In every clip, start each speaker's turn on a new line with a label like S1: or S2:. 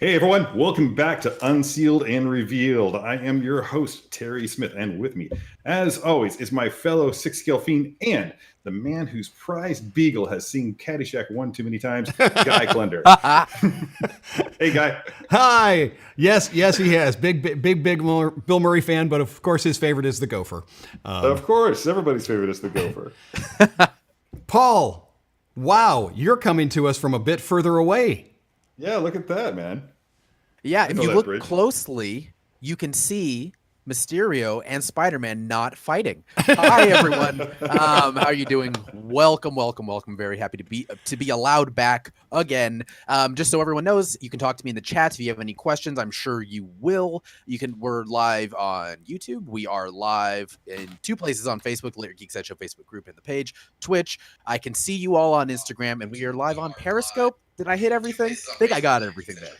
S1: Hey everyone, welcome back to Unsealed and Revealed. I am your host, Terry Smith, and with me, as always, is my fellow six-scale fiend and the man whose prized beagle has seen Caddyshack one too many times, Guy Klender. Hey, Guy.
S2: Hi. Yes, he has. Big Bill Murray fan, but of course his favorite is the Gopher.
S1: Of course, everybody's favorite is the Gopher.
S2: Paul, wow, you're coming to us from a bit further away.
S1: Yeah, look at that, man.
S3: Yeah, if you look closely, you can see Mysterio and Spider-Man not fighting. Hi, everyone. How are you doing? Welcome. Very happy to be allowed back again. Just so everyone knows, you can talk to me in the chat if you have any questions. I'm sure you will. We're live on YouTube. We are live in two places on Facebook, Later Geek Sideshow Facebook group and the page, Twitch. I can see you all on Instagram, and we are live on Periscope. Did I hit everything? I think I got everything there.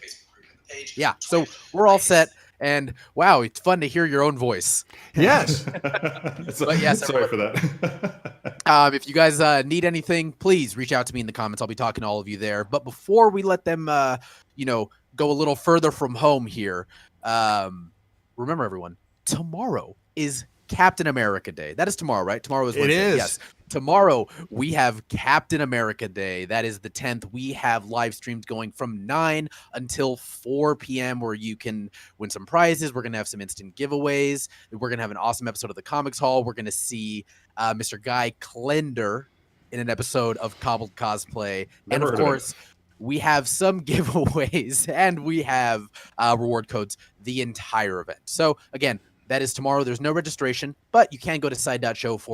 S3: Yeah, so we're all set, and wow, it's fun to hear your own voice.
S2: Yes.
S1: But yes, sorry for that.
S3: If you guys need anything, please reach out to me in the comments. I'll be talking to all of you there. But before we let them, go a little further from home here, remember, everyone, tomorrow is Captain America Day. That is tomorrow, right? Tomorrow is Wednesday.
S2: It is.
S3: Yes. Tomorrow, we have Captain America Day. That is the 10th. We have live streams going from 9 until 4 p.m. where you can win some prizes. We're going to have some instant giveaways. We're going to have an awesome episode of the Comics Hall. We're going to see Mr. Guy Klender in an episode of Cobbled Cosplay. And, of course, we have some giveaways and we have reward codes the entire event. So, again, that is tomorrow. There's no registration, but you can go to side.show/Cap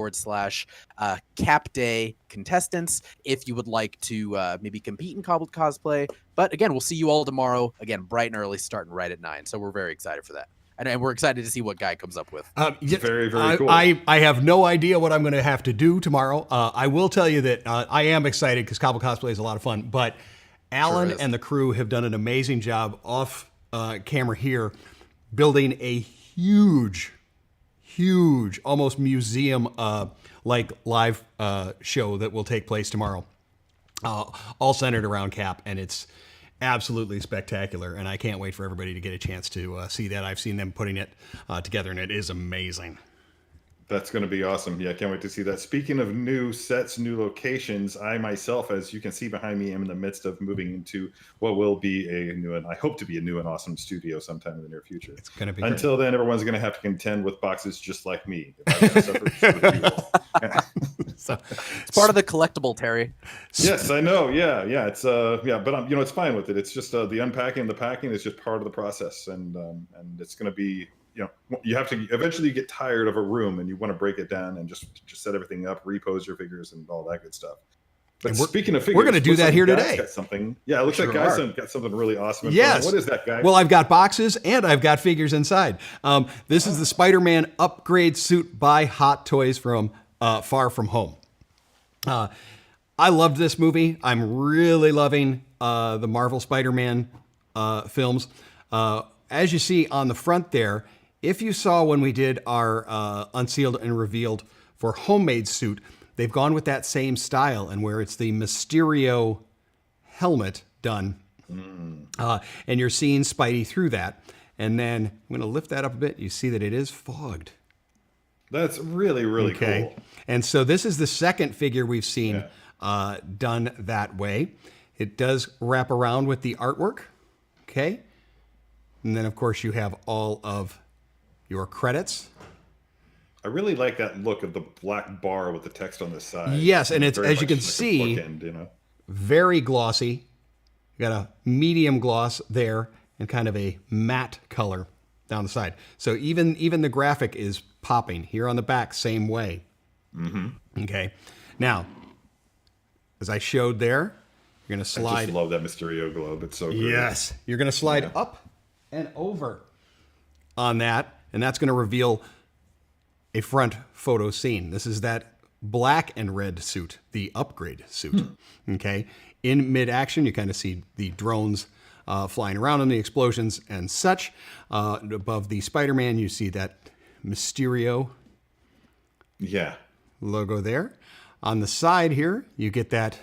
S3: Day contestants if you would like to maybe compete in Cobbled Cosplay. But again, we'll see you all tomorrow. Again, bright and early, starting right at 9. So we're very excited for that. And we're excited to see what Guy comes up with.
S1: Very, very cool.
S2: I have no idea what I'm going to have to do tomorrow. I will tell you that I am excited because Cobbled Cosplay is a lot of fun. But Alan and the crew have done an amazing job off camera here building a huge, almost museum like live show that will take place tomorrow, all centered around Cap, and it's absolutely spectacular, and I can't wait for everybody to get a chance to see that. I've seen them putting it together, and it is amazing.
S1: That's going to be awesome. Yeah, I can't wait to see that. Speaking of new sets, new locations, I myself, as you can see behind me, am in the midst of moving into what will be a new and I hope to be a new and awesome studio sometime in the near future.
S2: It's going to be
S1: Until then, everyone's going to have to contend with boxes just like me.
S3: So it's part of the collectible, Terry.
S1: Yes, I know. Yeah. It's but it's fine with it. It's just the unpacking, the packing is just part of the process, and it's going to be. You have to eventually get tired of a room and you want to break it down and just set everything up, repose your figures and all that good stuff. But speaking of figures,
S2: we're going to do that here today.
S1: Got something. Yeah, it looks like Guy's got something really awesome.
S2: Yes.
S1: What is that, Guy?
S2: Well, I've got boxes and I've got figures inside. This is the Spider-Man upgrade suit by Hot Toys from Far From Home. I loved this movie. I'm really loving the Marvel Spider-Man films. As you see on the front there, if you saw when we did our Unsealed and Revealed for Homemade suit, they've gone with that same style and where it's the Mysterio helmet done. And you're seeing Spidey through that. And then I'm going to lift that up a bit. You see that it is fogged.
S1: That's really, really cool.
S2: And so this is the second figure we've seen done that way. It does wrap around with the artwork. Okay. And then, of course, you have all of your credits.
S1: I really like that look of the black bar with the text on the side.
S2: Yes, and it's, as you can see,
S1: bookend,
S2: very glossy. You got a medium gloss there and kind of a matte color down the side. So even the graphic is popping. Here on the back, same way. Mm-hmm. Okay. Now, as I showed there, you're going to slide.
S1: I just love that Mysterio globe. It's so good.
S2: Yes. You're going to slide up and over on that, and that's going to reveal a front photo scene. This is that black and red suit, the upgrade suit. Okay. In mid-action, you kind of see the drones flying around and the explosions and such. Above the Spider-Man, you see that Mysterio logo there. On the side here, you get that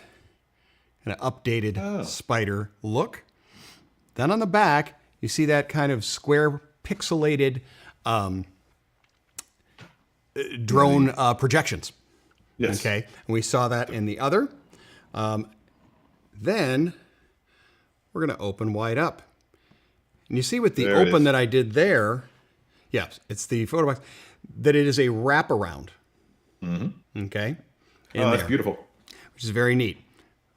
S2: kind of updated spider look. Then on the back, you see that kind of square pixelated drone projections.
S1: Yes.
S2: Okay. And we saw that in the other. Then we're going to open wide up. And you see with the
S1: There it
S2: open
S1: is.
S2: that I did there, yes, it's the photo box, that it is a wraparound. Okay.
S1: Oh, that's beautiful.
S2: Which is very neat.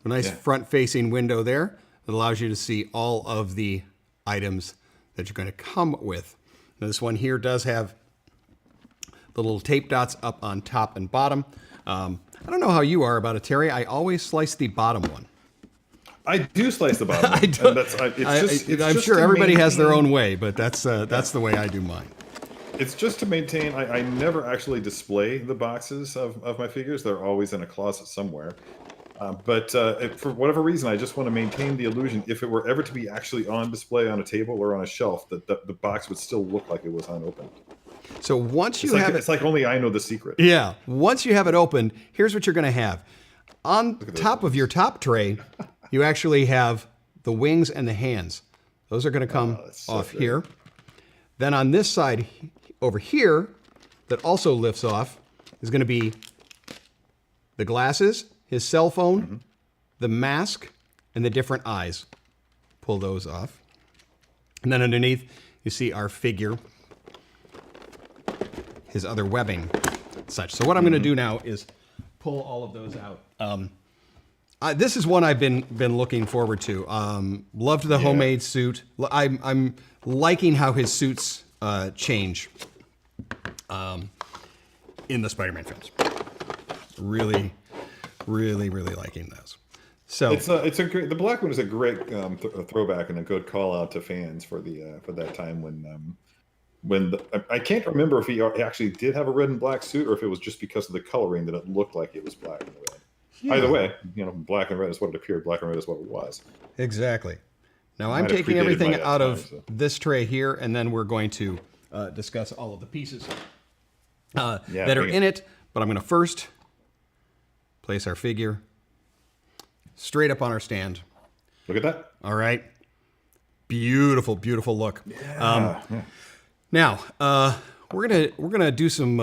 S2: A nice front-facing window there that allows you to see all of the items that you're going to come with. Now, this one here does have the little tape dots up on top and bottom. I don't know how you are about it, Terry. I always slice the bottom one.
S1: I do slice the bottom.
S2: I do.
S1: And I'm
S2: I'm sure everybody has their own way, but that's the way I do mine.
S1: It's just to maintain. I never actually display the boxes of my figures. They're always in a closet somewhere. But for whatever reason, I just want to maintain the illusion. If it were ever to be actually on display on a table or on a shelf, that the box would still look like it was unopened.
S2: So once you
S1: It's like,
S2: have it,
S1: it's like only I know the secret.
S2: yeah. Once you have it opened, here's what you're going to have. On top of your top tray, you actually have the wings and the hands. Those are going to come off here. Then on this side over here, that also lifts off, is going to be the glasses, his cell phone, the mask, and the different eyes. Pull those off. And then underneath, you see our figure, his other webbing, such. So what I'm going to do now is pull all of those out. This is one I've been looking forward to. Loved the homemade suit. I'm liking how his suits change in the Spider-Man films. Really liking those. So
S1: it's a great. The black one is a great throwback and a good call out to fans for that time when I can't remember if he actually did have a red and black suit or if it was just because of the coloring that it looked like it was black and red. Yeah. Either way, black and red is what it appeared. Black and red is what it was.
S2: Exactly. Now I'm taking everything out of this tray here, and then we're going to discuss all of the pieces that are in it. But I'm going to first place our figure straight up on our stand.
S1: Look at that.
S2: All right. Beautiful, beautiful look.
S1: Yeah.
S2: Now we're gonna do some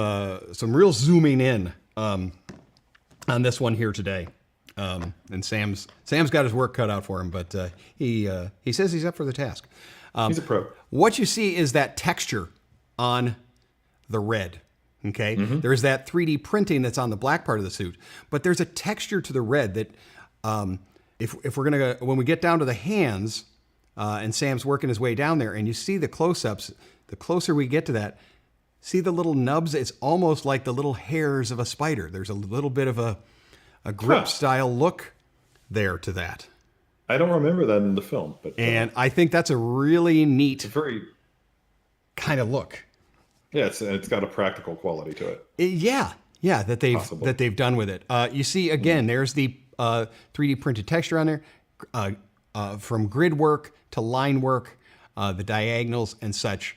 S2: real zooming in on this one here today. And Sam's got his work cut out for him, but he says he's up for the task.
S1: He's a pro.
S2: What you see is that texture on the red. Okay, there's that 3D printing that's on the black part of the suit, but there's a texture to the red that if we're gonna when we get down to the hands and Sam's working his way down there, and you see the close-ups, the closer we get to that, see the little nubs? It's almost like the little hairs of a spider. There's a little bit of a grip style look there to that.
S1: I don't remember that in the film, but
S2: and I think that's a really neat,
S1: very
S2: kind of look.
S1: Yeah, it's got a practical quality to it.
S2: Yeah, that they've done with it. You see again, there's the 3D printed texture on there, from grid work to line work, the diagonals and such,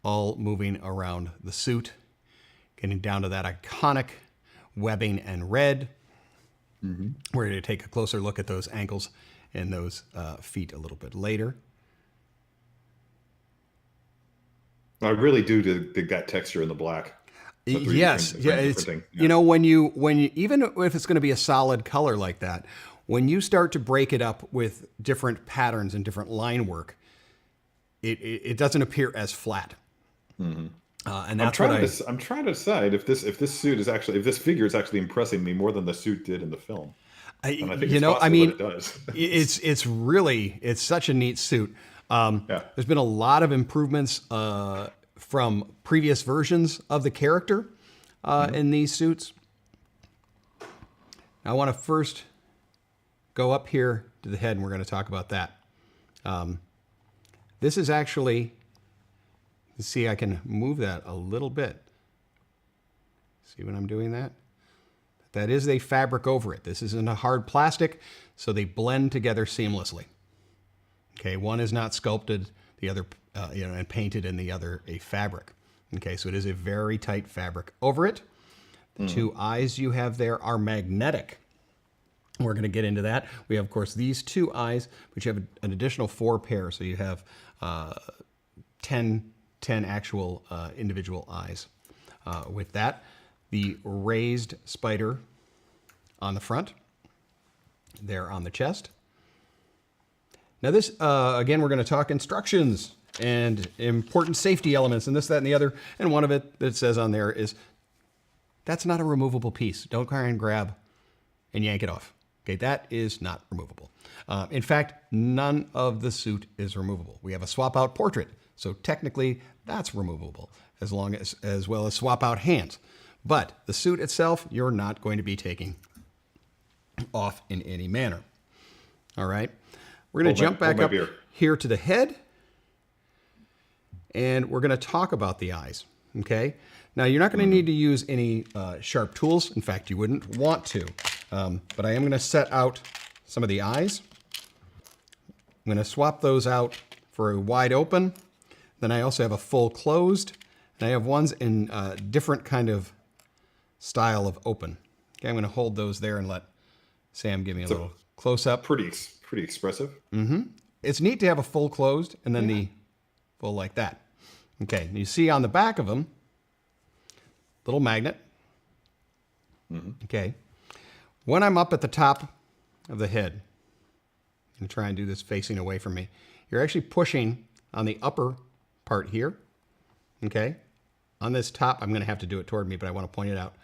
S2: all moving around the suit, getting down to that iconic webbing and red. We're going to take a closer look at those ankles and those feet a little bit later.
S1: I really do dig that texture in the black.
S2: Yes, it's, when you even if it's going to be a solid color like that, when you start to break it up with different patterns and different line work, it doesn't appear as flat. And that's
S1: I'm trying to decide if this figure is actually impressing me more than the suit did in the film.
S2: It does. it's such a neat suit. There's been a lot of improvements from previous versions of the character in these suits. I want to first go up here to the head, and we're going to talk about that. This is actually, you see, I can move that a little bit. See when I'm doing that? That is a fabric over it. This isn't a hard plastic, so they blend together seamlessly. Okay, one is not sculpted, the other, and painted, and the other a fabric. Okay, so it is a very tight fabric over it. The two eyes you have there are magnetic. We're going to get into that. We have, of course, these 2 eyes, but you have an additional 4 pairs. So you have 10 actual individual eyes. With that, the raised spider on the front, there on the chest. Now this, again, we're going to talk instructions and important safety elements and this, that, and the other. And one of it that says on there is, that's not a removable piece. Don't try and grab and yank it off. Okay, that is not removable. In fact, none of the suit is removable. We have a swap out portrait, so technically that's removable, as well as swap out hands. But the suit itself, you're not going to be taking off in any manner. All right, we're going to jump back up here to the head, and we're going to talk about the eyes. Okay, now you're not going to need to use any sharp tools. In fact, you wouldn't want to. But I am going to set out some of the eyes. I'm going to swap those out for a wide open. Then I also have a full closed. And I have ones in different kind of style of open. Okay, I'm going to hold those there and let Sam give me a little close up.
S1: Pretty expressive.
S2: Mm-hmm. It's neat to have a full closed and then the full like that. Okay, you see on the back of them, little magnet. Mm-hmm. Okay. When I'm up at the top of the head, and try and do this facing away from me, you're actually pushing on the upper part here, okay? On this top, I'm going to have to do it toward me, but I want to point it out.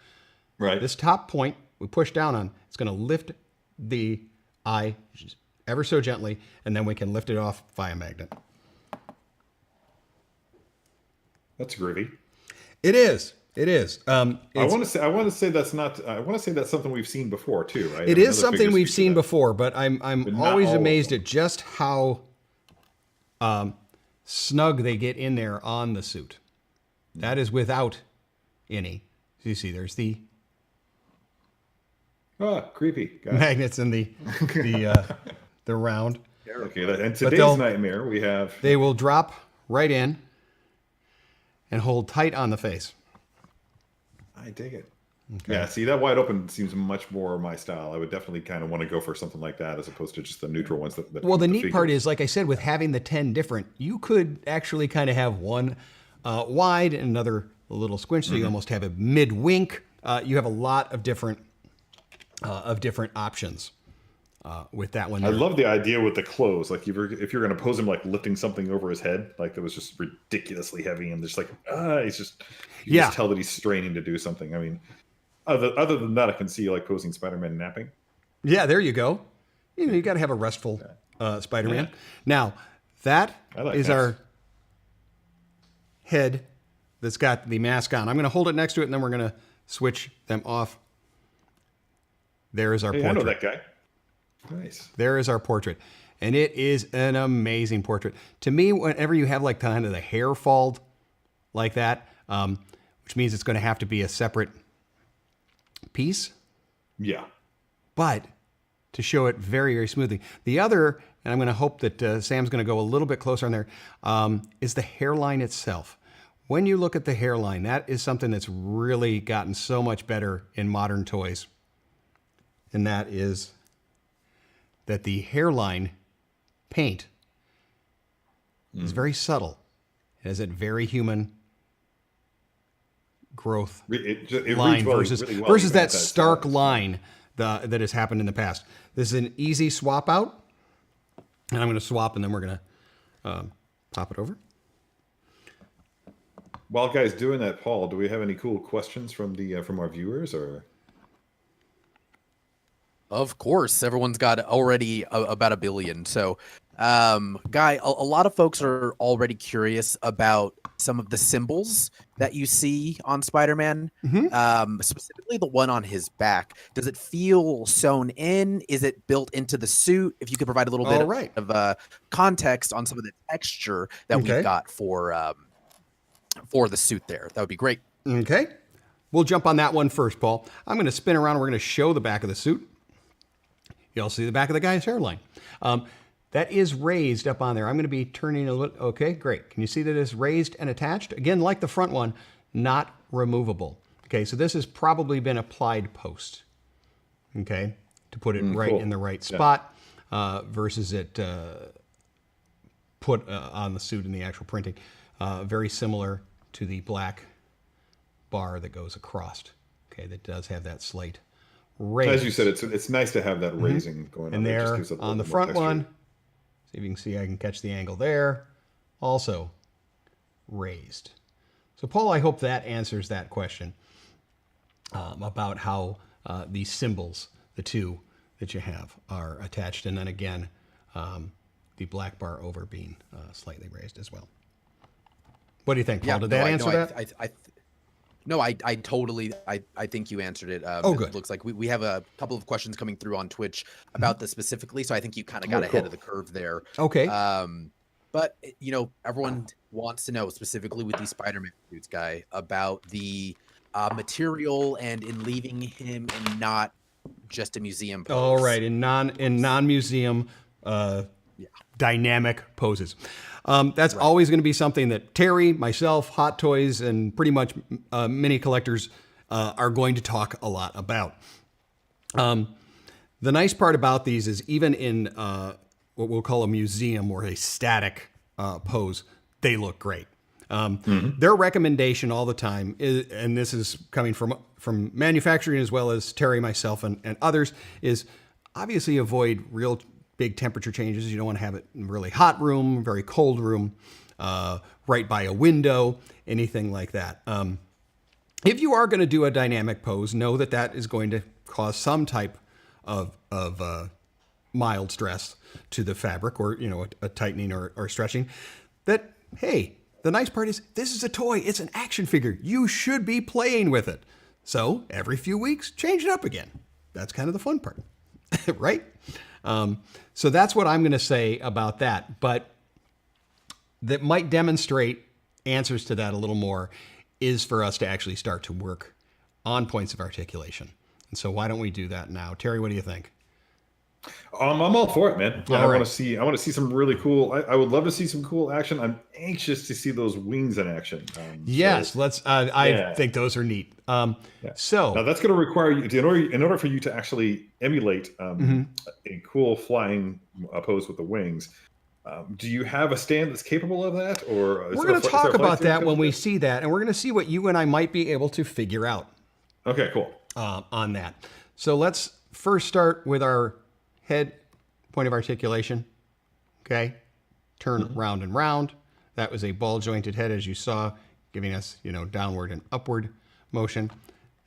S1: Right.
S2: This top point, we push down on, it's going to lift the eye ever so gently, and then we can lift it off via magnet.
S1: That's groovy.
S2: It is. It is.
S1: I want to say that's not. I want to say that's something we've seen before too, right?
S2: It is something we've seen before, but I'm always amazed at just how snug they get in there on the suit. That is without any. So you see, there's the
S1: creepy
S2: magnets in the round.
S1: Okay, and today's nightmare we have.
S2: They will drop right in and hold tight on the face.
S1: I dig it. Okay. Yeah, see, that wide open seems much more my style. I would definitely kind of want to go for something like that as opposed to just the neutral ones.
S2: Well, the neat part is, like I said, with having the 10 different, you could actually kind of have one wide and another a little squinch, so you almost have a mid-wink. You have a lot of different options with that one.
S1: I love the idea with the clothes. Like if you're going to pose him like lifting something over his head, like that was just ridiculously heavy, and just like he's just you just tell that he's straining to do something. I mean, other than that, I can see like posing Spider-Man napping.
S2: Yeah, there you go. You got to have a restful Spider-Man. Yeah. Now that is our head that's got the mask on. I'm going to hold it next to it, and then we're going to switch them off. There is our portrait.
S1: I know that guy. Nice.
S2: There is our portrait. And it is an amazing portrait. To me, whenever you have like kind of the hair fall like that, which means it's going to have to be a separate piece.
S1: Yeah.
S2: But to show it very, very smoothly. The other, and I'm going to hope that Sam's going to go a little bit closer on there, is the hairline itself. When you look at the hairline, that is something that's really gotten so much better in modern toys. And that is that the hairline paint is very subtle. It has a very human growth line versus that stark line that has happened in the past. This is an easy swap out. And I'm going to swap, and then we're going to pop it over.
S1: While Guy's doing that, Paul, do we have any cool questions from our viewers or?
S3: Of course, everyone's got already about 1 billion. So, Guy, a lot of folks are already curious about some of the symbols that you see on Spider-Man, specifically the one on his back. Does it feel sewn in? Is it built into the suit? If you could provide a little bit of context on some of the texture that we've got for the suit there, that would be great.
S2: Okay. We'll jump on that one first, Paul. I'm going to spin around. We're going to show the back of the suit. You'll see the back of the guy's hairline. That is raised up on there. I'm going to be turning a little. Okay, great. Can you see that it's raised and attached? Again, like the front one, not removable. Okay, so this has probably been applied post. Okay, to put it right in the right spot versus it put on the suit in the actual printing. Very similar to the black bar that goes across. Okay, that does have that slight raise.
S1: As you said, it's nice to have that raising going on.
S2: And there
S1: just gives it a
S2: on the
S1: little more
S2: front
S1: texture.
S2: one, see if you can see I can catch the angle there. Also raised. So Paul, I hope that answers that question about how these symbols, the two that you have, are attached. And then again, the black bar over being slightly raised as well. What do you think, Paul? Did that answer that?
S3: No, I totally, I think you answered it.
S2: Good.
S3: It looks like we have a couple of questions coming through on Twitch about this specifically, so I think you kind of got ahead of the curve there.
S2: Okay.
S3: But, everyone wants to know, specifically with these Spider-Man suits, Guy, about the material and in leaving him in not just a museum pose.
S2: All right, in non-museum dynamic poses. That's always going to be something that Terry, myself, Hot Toys, and pretty much many collectors are going to talk a lot about. The nice part about these is even in what we'll call a museum or a static pose, they look great. Their recommendation all the time is, and this is coming from manufacturing as well as Terry, myself, and others, is obviously avoid real big temperature changes. You don't want to have it in a really hot room, very cold room, right by a window, anything like that. If you are going to do a dynamic pose, know that that is going to cause some type of mild stress to the fabric, or a tightening or stretching. That, hey, the nice part is this is a toy. It's an action figure. You should be playing with it. So every few weeks, change it up again. That's kind of the fun part, right? So that's what I'm going to say about that. But that might demonstrate answers to that a little more is for us to actually start to work on points of articulation. And so why don't we do that now? Terry, what do you think?
S1: I'm all for it, man. I want to see some really cool. I would love to see some cool action. I'm anxious to see those wings in action.
S2: Yes, let's. I think those are neat. So
S1: now that's going to require you in order for you to actually emulate a cool flying pose with the wings. Do you have a stand that's capable of that, or
S2: we're going to talk about that when we see that, and we're going to see what you and I might be able to figure out.
S1: Okay, cool.
S2: On that. So let's first start with our head point of articulation. Okay. Turn round and round. That was a ball jointed head, as you saw, giving us, downward and upward motion,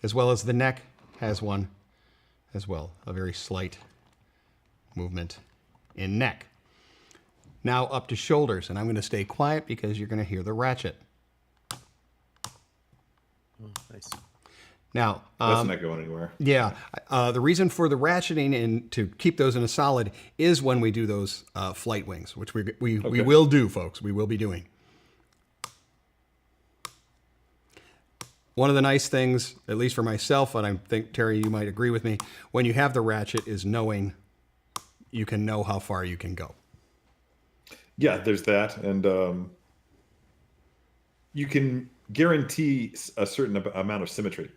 S2: as well as the neck has one as well. A very slight movement in neck. Now up to shoulders, and I'm going to stay quiet because you're going to hear the ratchet.
S3: Oh, nice.
S1: Now, that's not going anywhere.
S2: Yeah. The reason for the ratcheting and to keep those in a solid is when we do those flight wings, which we will do, folks. We will be doing. One of the nice things, at least for myself, and I think, Terry, you might agree with me, when you have the ratchet is knowing you can know how far you can go.
S1: Yeah, there's that. And you can guarantee a certain amount of symmetry.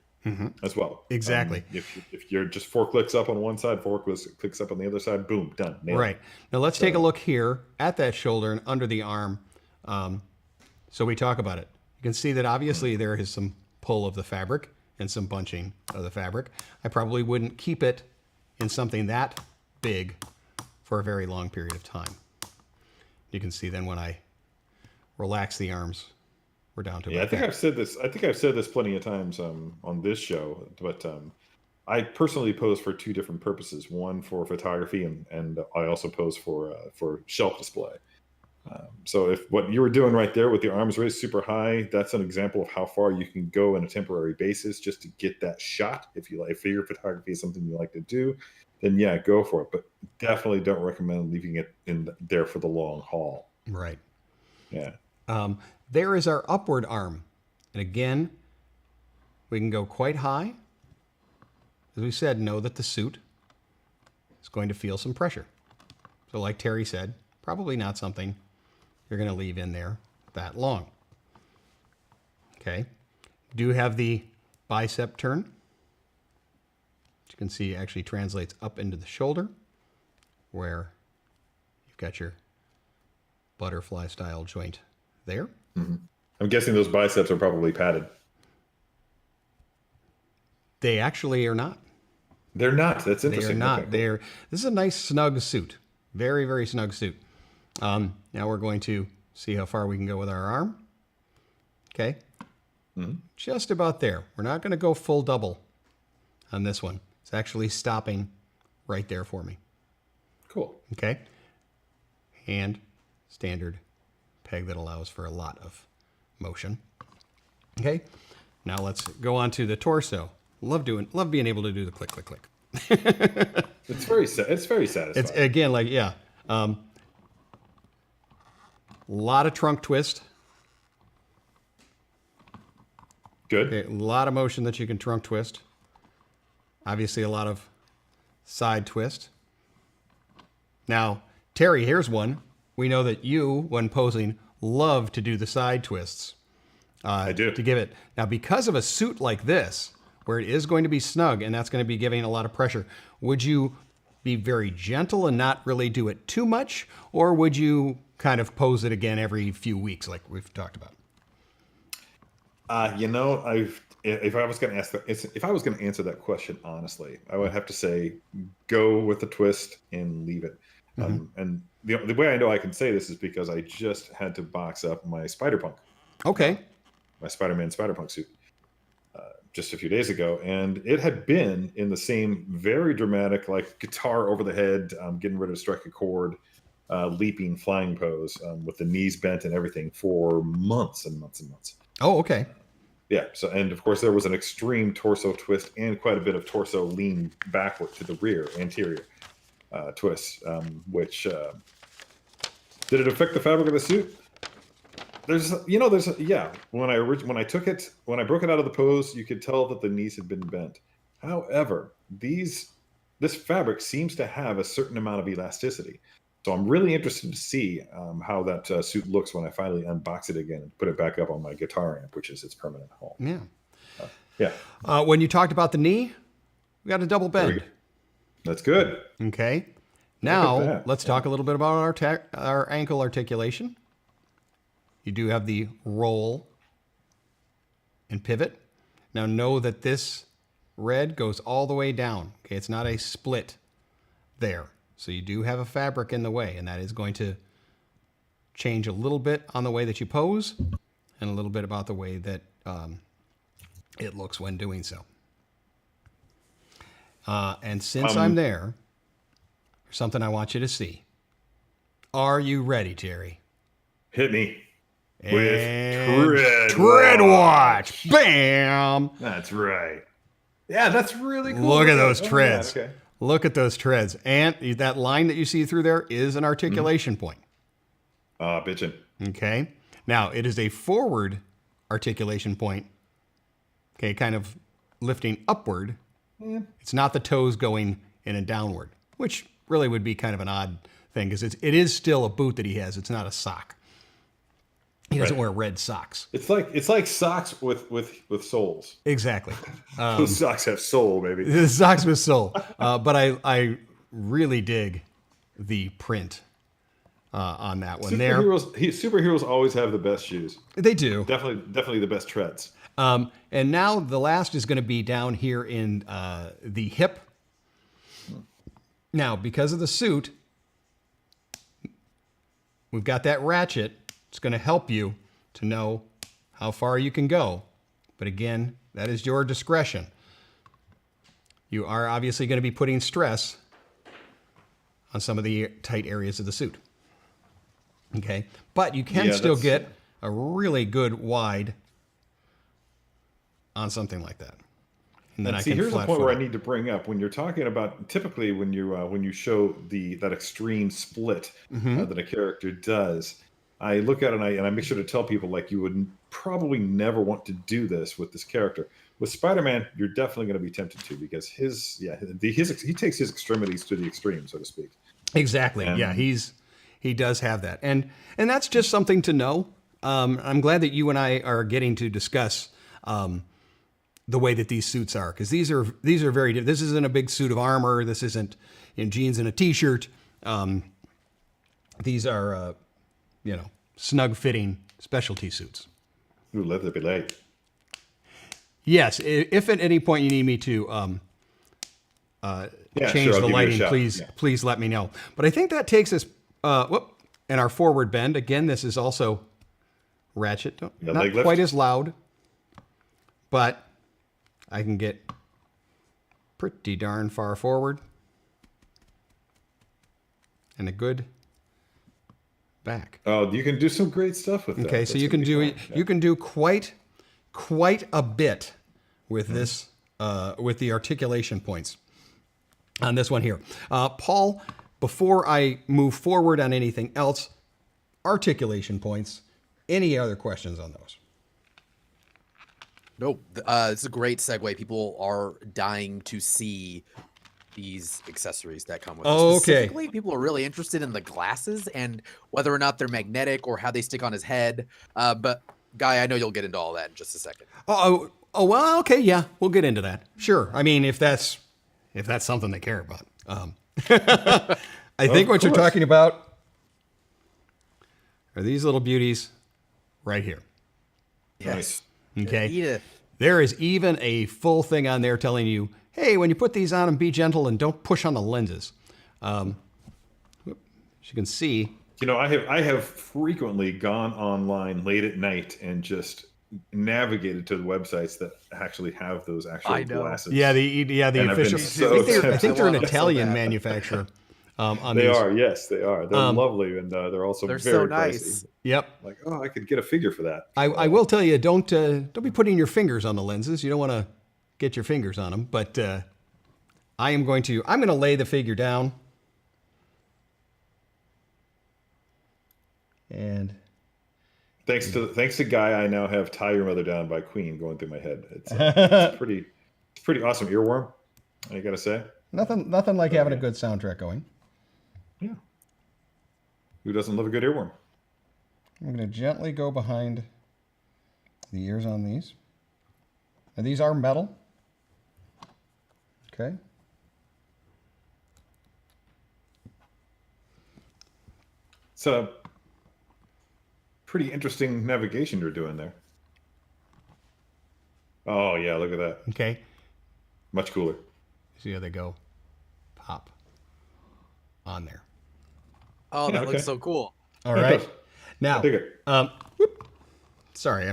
S1: As well.
S2: Exactly.
S1: If you're just 4 clicks up on one side, 4 clicks up on the other side, boom, done.
S2: Right. Now let's take a look here at that shoulder and under the arm. So we talk about it. You can see that obviously there is some pull of the fabric and some bunching of the fabric. I probably wouldn't keep it in something that big for a very long period of time. You can see then when I relax the arms, we're down to.
S1: Yeah, I think I've said this plenty of times on this show, but I personally pose for 2 different purposes. One for photography, and I also pose for shelf display. So if what you were doing right there with the arms raised super high, that's an example of how far you can go on a temporary basis just to get that shot. If your photography is something you like to do, then yeah, go for it. But definitely don't recommend leaving it in there for the long haul.
S2: Right.
S1: Yeah.
S2: There is our upward arm. And again, we can go quite high. As we said, know that the suit is going to feel some pressure. So like Terry said, probably not something you're going to leave in there that long. Okay. Do have the bicep turn. you can see actually translates up into the shoulder, where you've got your butterfly style joint there.
S1: Mm-hmm. I'm guessing those biceps are probably padded.
S2: They actually are not.
S1: They're not. That's interesting.
S2: They are not.
S1: Okay, cool.
S2: This is a nice snug suit. Very, very snug suit. Now we're going to see how far we can go with our arm. Okay. Mm-hmm. Just about there. We're not going to go full double on this one. It's actually stopping right there for me.
S1: Cool.
S2: Okay. And standard peg that allows for a lot of motion. Okay. Now let's go on to the torso. Love being able to do the click, click, click.
S1: It's very satisfying.
S2: It's again, like, yeah. Lot of trunk twist.
S1: Good.
S2: Okay, a lot of motion that you can trunk twist. Obviously, a lot of side twist. Now, Terry, here's one. We know that you, when posing, love to do the side twists.
S1: I do.
S2: To give it. Now, because of a suit like this, where it is going to be snug and that's going to be giving a lot of pressure, would you be very gentle and not really do it too much? Or would you kind of pose it again every few weeks like we've talked about?
S1: If I was going to answer that question honestly, I would have to say go with the twist and leave it. Mm-hmm. And the way I know I can say this is because I just had to box up my Spider-Punk.
S2: Okay.
S1: My Spider-Man Spider-Punk suit just a few days ago, and it had been in the same very dramatic, like guitar over the head, getting ready to strike a chord, leaping flying pose with the knees bent and everything for months and months and months.
S2: Oh, okay.
S1: Yeah. So, and of course, there was an extreme torso twist and quite a bit of torso lean backward to the rear, anterior twist. Which did it affect the fabric of the suit? When I broke it out of the pose, you could tell that the knees had been bent. However, this fabric seems to have a certain amount of elasticity. So I'm really interested to see how that suit looks when I finally unbox it again and put it back up on my guitar amp, which is its permanent home.
S2: Yeah. When you talked about the knee, we got a double bend.
S1: That's good.
S2: Okay. Now let's talk a little bit about our ankle articulation. You do have the roll and pivot. Now know that this red goes all the way down. Okay, it's not a split there. So you do have a fabric in the way, and that is going to change a little bit on the way that you pose and a little bit about the way that it looks when doing so. And since I'm there, there's something I want you to see. Are you ready, Jerry?
S1: Hit me.
S2: With tread watch. Bam!
S1: That's right. Yeah, that's really cool.
S2: Look at those treads.
S1: Yeah, okay.
S2: Look at those treads. And that line that you see through there is an articulation point.
S1: Bitchin'.
S2: Okay. Now, it is a forward articulation point. Okay, kind of lifting upward. Yeah. It's not the toes going in and downward, which really would be kind of an odd thing because it is still a boot that he has. It's not a sock. He doesn't wear red socks.
S1: It's like socks with soles.
S2: Exactly.
S1: Those socks have sole, baby.
S2: The socks with sole. But I really dig the print on that one.
S1: Superheroes always have the best shoes.
S2: They do.
S1: Definitely the best treads.
S2: And now the last is going to be down here in the hip. Now, because of the suit, we've got that ratchet. It's going to help you to know how far you can go. But again, that is your discretion. You are obviously going to be putting stress on some of the tight areas of the suit. Okay? But you can still get a really good wide on something like that. And then
S1: here's the point where I need to bring up when you're talking about typically when you show that extreme split that a character does. I look at it and I make sure to tell people like you would probably never want to do this with this character. With Spider-Man, you're definitely going to be tempted to because he takes his extremities to the extreme, so to speak.
S2: Exactly. He does have that, and that's just something to know. I'm glad that you and I are getting to discuss the way that these suits are, because these are very different. This isn't a big suit of armor. This isn't in jeans and a t-shirt. These are, snug fitting specialty suits.
S1: Ooh, let it be light.
S2: Yes, if at any point you need me to change the lighting, please let me know. But I think that takes us, in our forward bend. Again, this is also ratchet. Not quite as loud, but I can get pretty darn far forward. And a good back.
S1: Oh, you can do some great stuff with that.
S2: Okay, so you can do quite a bit with this, with the articulation points on this one here. Paul, before I move forward on anything else, articulation points, any other questions on those?
S3: Nope. It's a great segue. People are dying to see these accessories that come with it.
S2: Oh, okay.
S3: Specifically, people are really interested in the glasses and whether or not they're magnetic or how they stick on his head. But Guy, I know you'll get into all that in just a second.
S2: Oh, well, okay, yeah, we'll get into that. Sure. I mean, if that's something they care about. I think what you're talking about are these little beauties right here.
S3: Yes.
S2: Okay.
S3: Edith.
S2: There is even a full thing on there telling you, hey, when you put these on them, be gentle and don't push on the lenses. As you can see.
S1: I have frequently gone online late at night and just navigated to the websites that actually have those actual glasses.
S2: Yeah, the official. I think they're an Italian manufacturer.
S1: They are. They're lovely, and they're also
S3: they're
S1: very
S3: so nice.
S1: pricey.
S2: Yep.
S1: Like, I could get a figure for that.
S2: I will tell you, don't be putting your fingers on the lenses. You don't want to get your fingers on them. But I'm going to lay the figure down, and
S1: thanks to Guy, I now have "Tie Your Mother Down" by Queen going through my head. It's pretty awesome earworm. I gotta say,
S2: nothing like having a good soundtrack going.
S1: Yeah. Who doesn't love a good earworm?
S2: I'm going to gently go behind the ears on these. And these are metal. Okay.
S1: It's a pretty interesting navigation you're doing there. Oh, yeah, look at that.
S2: Okay.
S1: Much cooler.
S2: See how they go. Pop. On there.
S3: Oh, that looks so cool.
S2: All right. Now, sorry,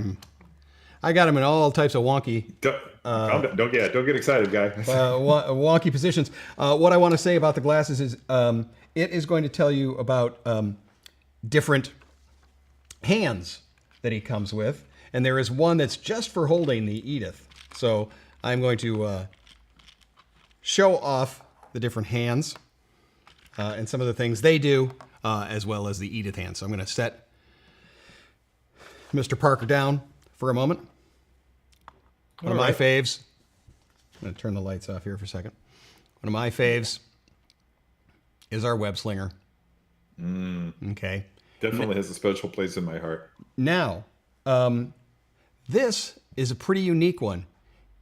S2: I got them in all types of wonky.
S1: Don't get excited, Guy.
S2: Wonky positions. What I want to say about the glasses is it is going to tell you about different hands that he comes with, and there is one that's just for holding the Edith. So I'm going to show off the different hands and some of the things they do, as well as the Edith hand. So I'm going to set Mr. Parker down for a moment. One of my faves. I'm going to turn the lights off here for a second. One of my faves is our web slinger. Okay.
S1: Definitely has a special place in my heart.
S2: Now, this is a pretty unique one.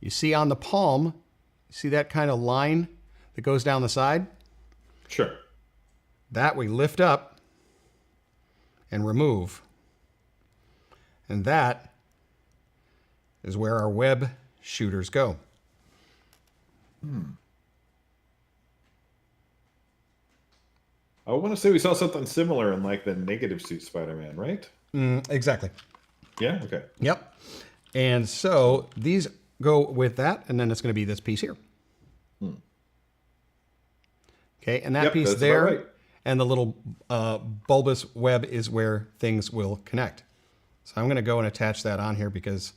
S2: You see on the palm, you see that kind of line that goes down the side?
S1: Sure.
S2: That we lift up and remove. And that is where our web shooters go.
S1: I want to say we saw something similar in like the negative suit Spider-Man, right?
S2: Exactly.
S1: Yeah? Okay.
S2: Yep. And so these go with that, and then it's going to be this piece here. Okay, and that piece there, right. And the little bulbous web is where things will connect. So I'm going to go and attach that on here because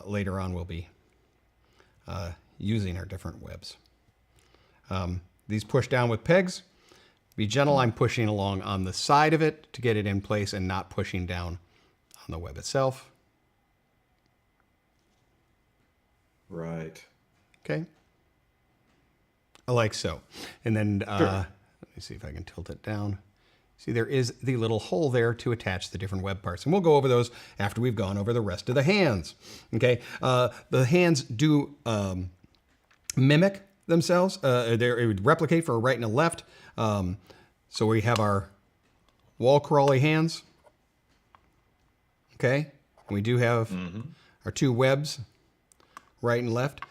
S2: later on we'll be using our different webs. These push down with pegs. Be gentle, I'm pushing along on the side of it to get it in place and not pushing down on the web itself.
S1: Right.
S2: Okay. Like so. And then
S1: sure.
S2: Let me see if I can tilt it down. See, there is the little hole there to attach the different web parts. And we'll go over those after we've gone over the rest of the hands. Okay, the hands do mimic themselves. It would replicate for a right and a left. So we have our wall crawly hands. Okay, we do have our two webs, right and left.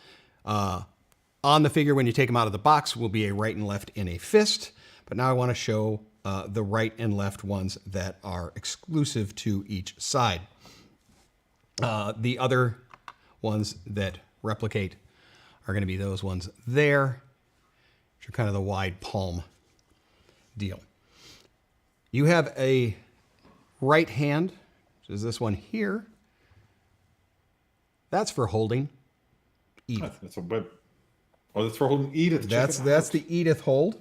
S2: On the figure, when you take them out of the box, will be a right and left in a fist. But now I want to show the right and left ones that are exclusive to each side. The other ones that replicate are going to be those ones there, which are kind of the wide palm deal. You have a right hand, which is this one here. That's for holding Edith.
S1: That's a web. Oh, that's for holding Edith.
S2: That's the Edith hold.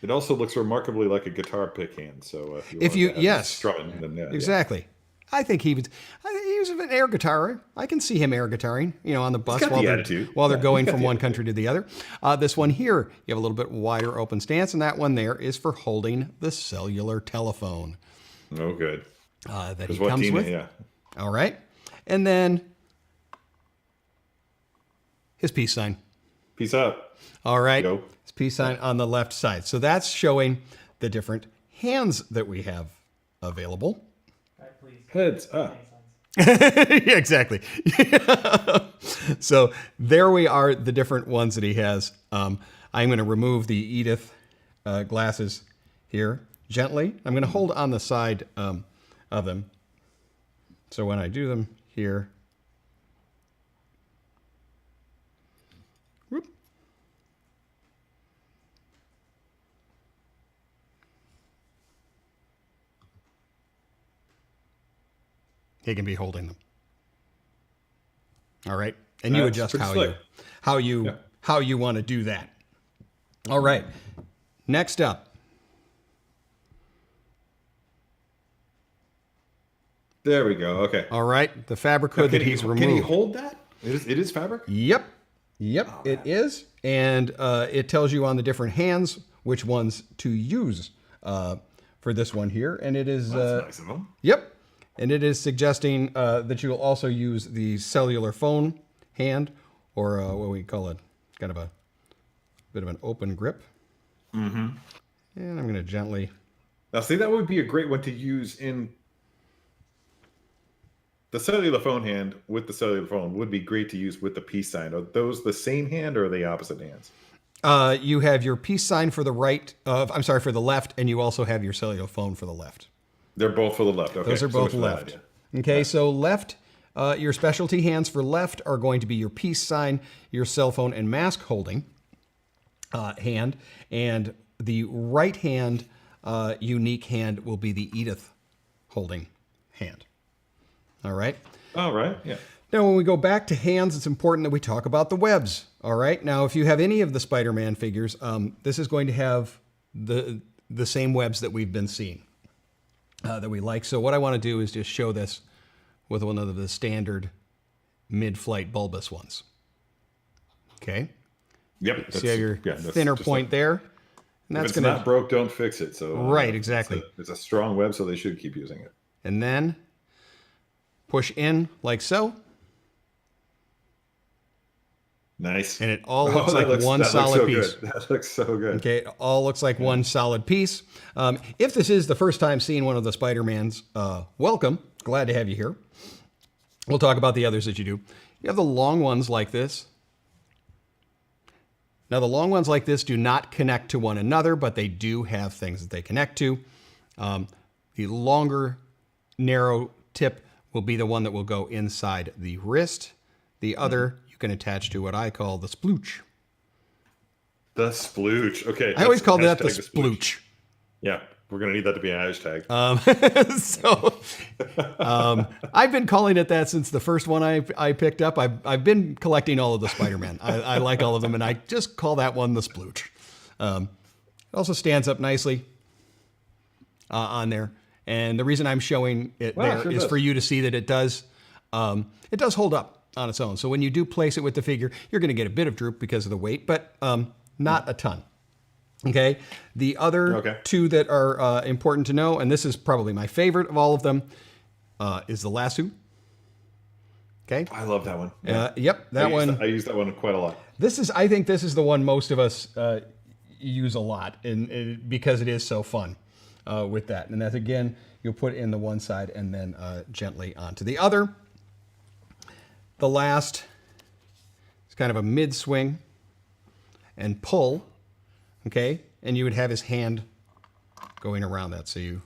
S1: It also looks remarkably like a guitar pick hand. So
S2: if you yes,
S1: strumming, then yeah,
S2: exactly. Yeah. I think he was an air guitarer. I can see him air guitaring, on the bus while they're going from one country to the other. This one here, you have a little bit wider open stance, and that one there is for holding the cellular telephone.
S1: Oh, good.
S2: That he comes with.
S1: Yeah.
S2: All right, and then his peace sign.
S1: Peace out.
S2: All right. His peace sign on the left side. So that's showing the different hands that we have available.
S1: Heads up.
S2: Yeah, exactly. So there we are, the different ones that he has. I'm going to remove the Edith glasses here gently. I'm going to hold on the side of them. So when I do them here, whoop. He can be holding them. All right, and you adjust how you want to do that. All right. Next up.
S1: There we go. Okay.
S2: All right. The fabric hood that he's removed.
S1: Can he hold that? It is fabric?
S2: Yep. Oh, it is. And it tells you on the different hands which ones to use for this one here. And it is.
S1: That's nice of him.
S2: Yep. And it is suggesting that you'll also use the cellular phone hand, or what we call it, kind of a bit of an open grip. Mm-hmm. And I'm going to gently.
S1: Now, see, that would be a great one to use in the cellular phone hand with the cellular phone would be great to use with the peace sign. Are those the same hand or are they opposite hands?
S2: You have your peace sign for the for the left, and you also have your cellular phone for the left.
S1: They're both for the left. Okay.
S2: Those are both left. Okay, so left, your specialty hands for left are going to be your peace sign, your cell phone and mask holding hand, and the right hand unique hand will be the Edith holding hand. All right?
S1: All right, yeah.
S2: Now, when we go back to hands, it's important that we talk about the webs. All right? Now, if you have any of the Spider-Man figures, this is going to have the same webs that we've been seeing. That we like. So what I want to do is just show this with one of the standard mid-flight bulbous ones. Okay.
S1: Yep.
S2: See how your thinner point there?
S1: And that's if it's not broke, don't fix it. So
S2: right, exactly.
S1: It's a strong web, so they should keep using it.
S2: And then push in like so.
S1: Nice.
S2: And it all looks like one solid piece.
S1: That looks so good.
S2: Okay, it all looks like one solid piece. If this is the first time seeing one of the Spider-Mans, welcome. Glad to have you here. We'll talk about the others that you do. You have the long ones like this. Now, the long ones like this do not connect to one another, but they do have things that they connect to. The longer, narrow tip will be the one that will go inside the wrist. The other you can attach to what I call the splooch.
S1: The splooch. Okay.
S2: I always call that the splooch.
S1: Yeah, we're going to need that to be a hashtag.
S2: I've been calling it that since the first one I picked up. I've been collecting all of the Spider-Man. I like all of them, and I just call that one the splooch. It also stands up nicely on there. And the reason I'm showing it is for you to see that it does hold up on its own. So when you do place it with the figure, you're going to get a bit of droop because of the weight, but not a ton. Okay. The other two that are important to know, and this is probably my favorite of all of them, is the lasso. Okay.
S1: I love that one.
S2: Yep. That
S1: I use that one quite a lot.
S2: I think this is the one most of us use a lot because it is so fun with that. And that's, again, you'll put in the one side and then gently onto the other. The last is kind of a mid swing and pull. Okay, and you would have his hand going around that, so you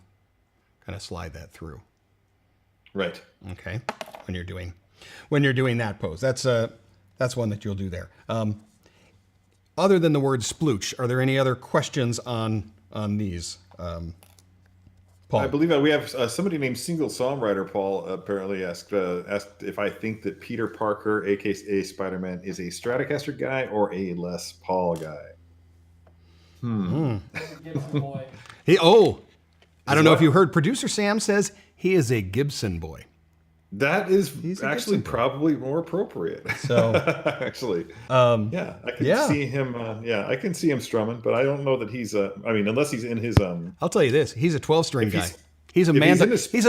S2: kind of slide that through.
S1: Right.
S2: Okay, when you're doing that pose, that's one that you'll do there. Other than the word splooch, are there any other questions on these? Paul,
S1: I believe we have somebody named Single Songwriter. Paul apparently asked if I think that Peter Parker, aka Spider-Man, is a Stratocaster guy or a Les Paul guy.
S2: I don't know if you heard. Producer Sam says he is a Gibson boy.
S1: That is actually probably more appropriate.
S2: So
S1: actually, I can see him. I can see him strumming, but I don't know that he's unless he's in his.
S2: I'll tell you this: he's a 12-string guy. He's a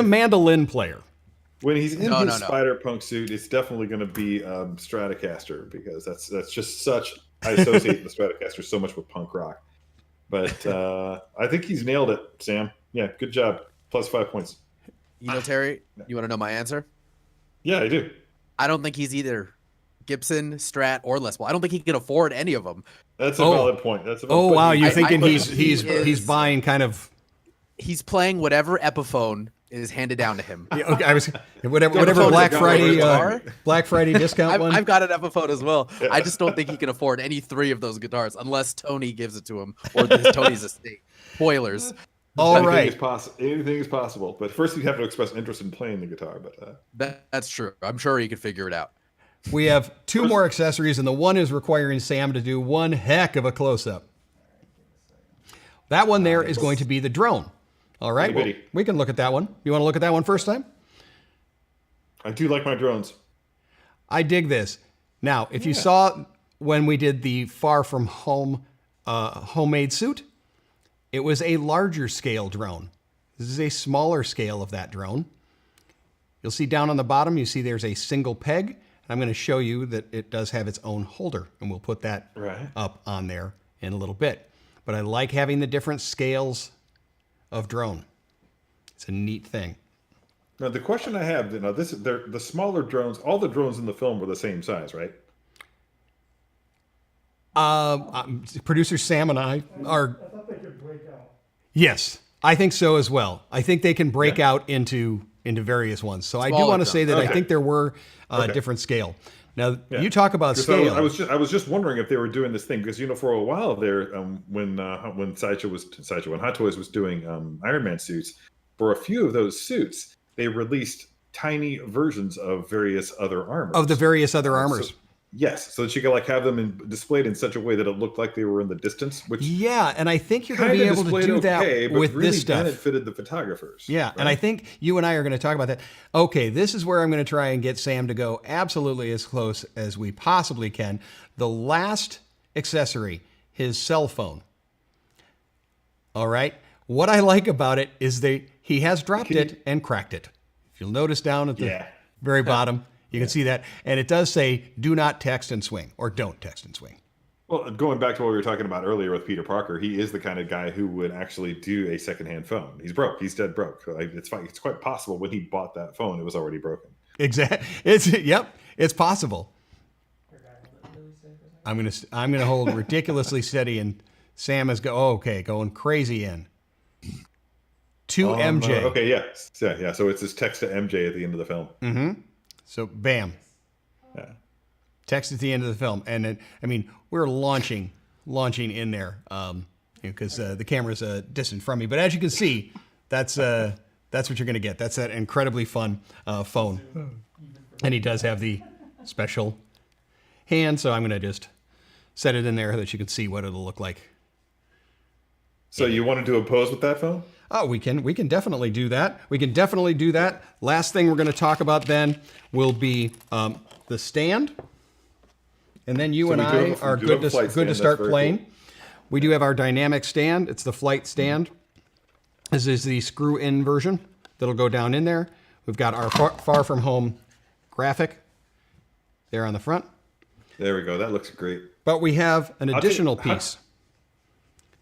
S2: mandolin player.
S1: When he's in his Spider-Punk suit, it's definitely going to be Stratocaster, because that's just such. I associate the Stratocaster so much with punk rock. But I think he's nailed it, Sam. Yeah, good job. Plus 5 points.
S3: You know, Terry, you want to know my answer?
S1: Yeah, I do.
S3: I don't think he's either Gibson, Strat, or Les Paul. I don't think he can afford any of them.
S1: That's a valid point.
S2: Wow, you're thinking he's buying kind of...
S3: He's playing whatever Epiphone is handed down to him.
S2: Yeah, okay, whatever Black Friday discount one.
S3: I've got an Epiphone as well. Yeah. I just don't think he can afford any three of those guitars unless Tony gives it to him or Tony's estate. Spoilers.
S2: Anything
S1: is possible. But first you have to express interest in playing the guitar. But
S3: that's true. I'm sure he could figure it out.
S2: We have two more accessories, and the one is requiring Sam to do one heck of a close-up. That one there is going to be the drone. All right, well, we can look at that one. You want to look at that one first time?
S1: I do like my drones.
S2: I dig this. Now, if you saw when we did the Far From Home homemade suit, it was a larger scale drone. This is a smaller scale of that drone. You'll see down on the bottom, you see there's a single peg. And I'm going to show you that it does have its own holder, and we'll put that up on there in a little bit. But I like having the different scales of drone. It's a neat thing.
S1: Now the question I have, the smaller drones, all the drones in the film were the same size, right?
S2: Producer Sam and I are.
S4: I thought they could break out.
S2: Yes, I think so as well. I think they can break out into various ones. So I do want to say that I think there were different scale. Now you talk about scale.
S1: I was just wondering if they were doing this thing, because for a while there, when Sideshow and Hot Toys was doing Iron Man suits, for a few of those suits they released tiny versions of various other armors.
S2: Of the various other armors.
S1: So that you could have them displayed in such a way that it looked like they were in the distance. Which
S2: and I think you're going to be able to do that with
S1: really
S2: this stuff.
S1: Benefited the photographers.
S2: Yeah, right? And I think you and I are going to talk about that. Okay, this is where I'm going to try and get Sam to go absolutely as close as we possibly can. The last accessory, his cell phone. All right. What I like about it is he has dropped it and cracked it. If you'll notice down at the very bottom. You can see that. And it does say, do not text and swing, or don't text and swing.
S1: Well, going back to what we were talking about earlier with Peter Parker, he is the kind of guy who would actually do a secondhand phone. He's broke. He's dead broke. It's fine. It's quite possible when he bought that phone, it was already broken.
S2: Exactly. It's possible. I'm gonna hold ridiculously steady, and Sam is going crazy in. To MJ.
S1: Okay, yeah. So it's this text to MJ at the end of the film.
S2: Mm-hmm. So, bam.
S1: Yeah.
S2: Text at the end of the film. And we're launching in there because the camera's distant from me. But as you can see, that's what you're going to get. That's that incredibly fun phone. And he does have the special hand. So I'm going to just set it in there so that you can see what it'll look like.
S1: So you want to do a pose with that phone?
S2: Oh, we can definitely do that. Last thing we're going to talk about then will be the stand. And then you and I are good to start playing.
S1: Cool.
S2: We do have our dynamic stand. It's the flight stand. This is the screw-in version that'll go down in there. We've got our far from home graphic there on the front.
S1: There we go. That looks great.
S2: But we have an additional piece,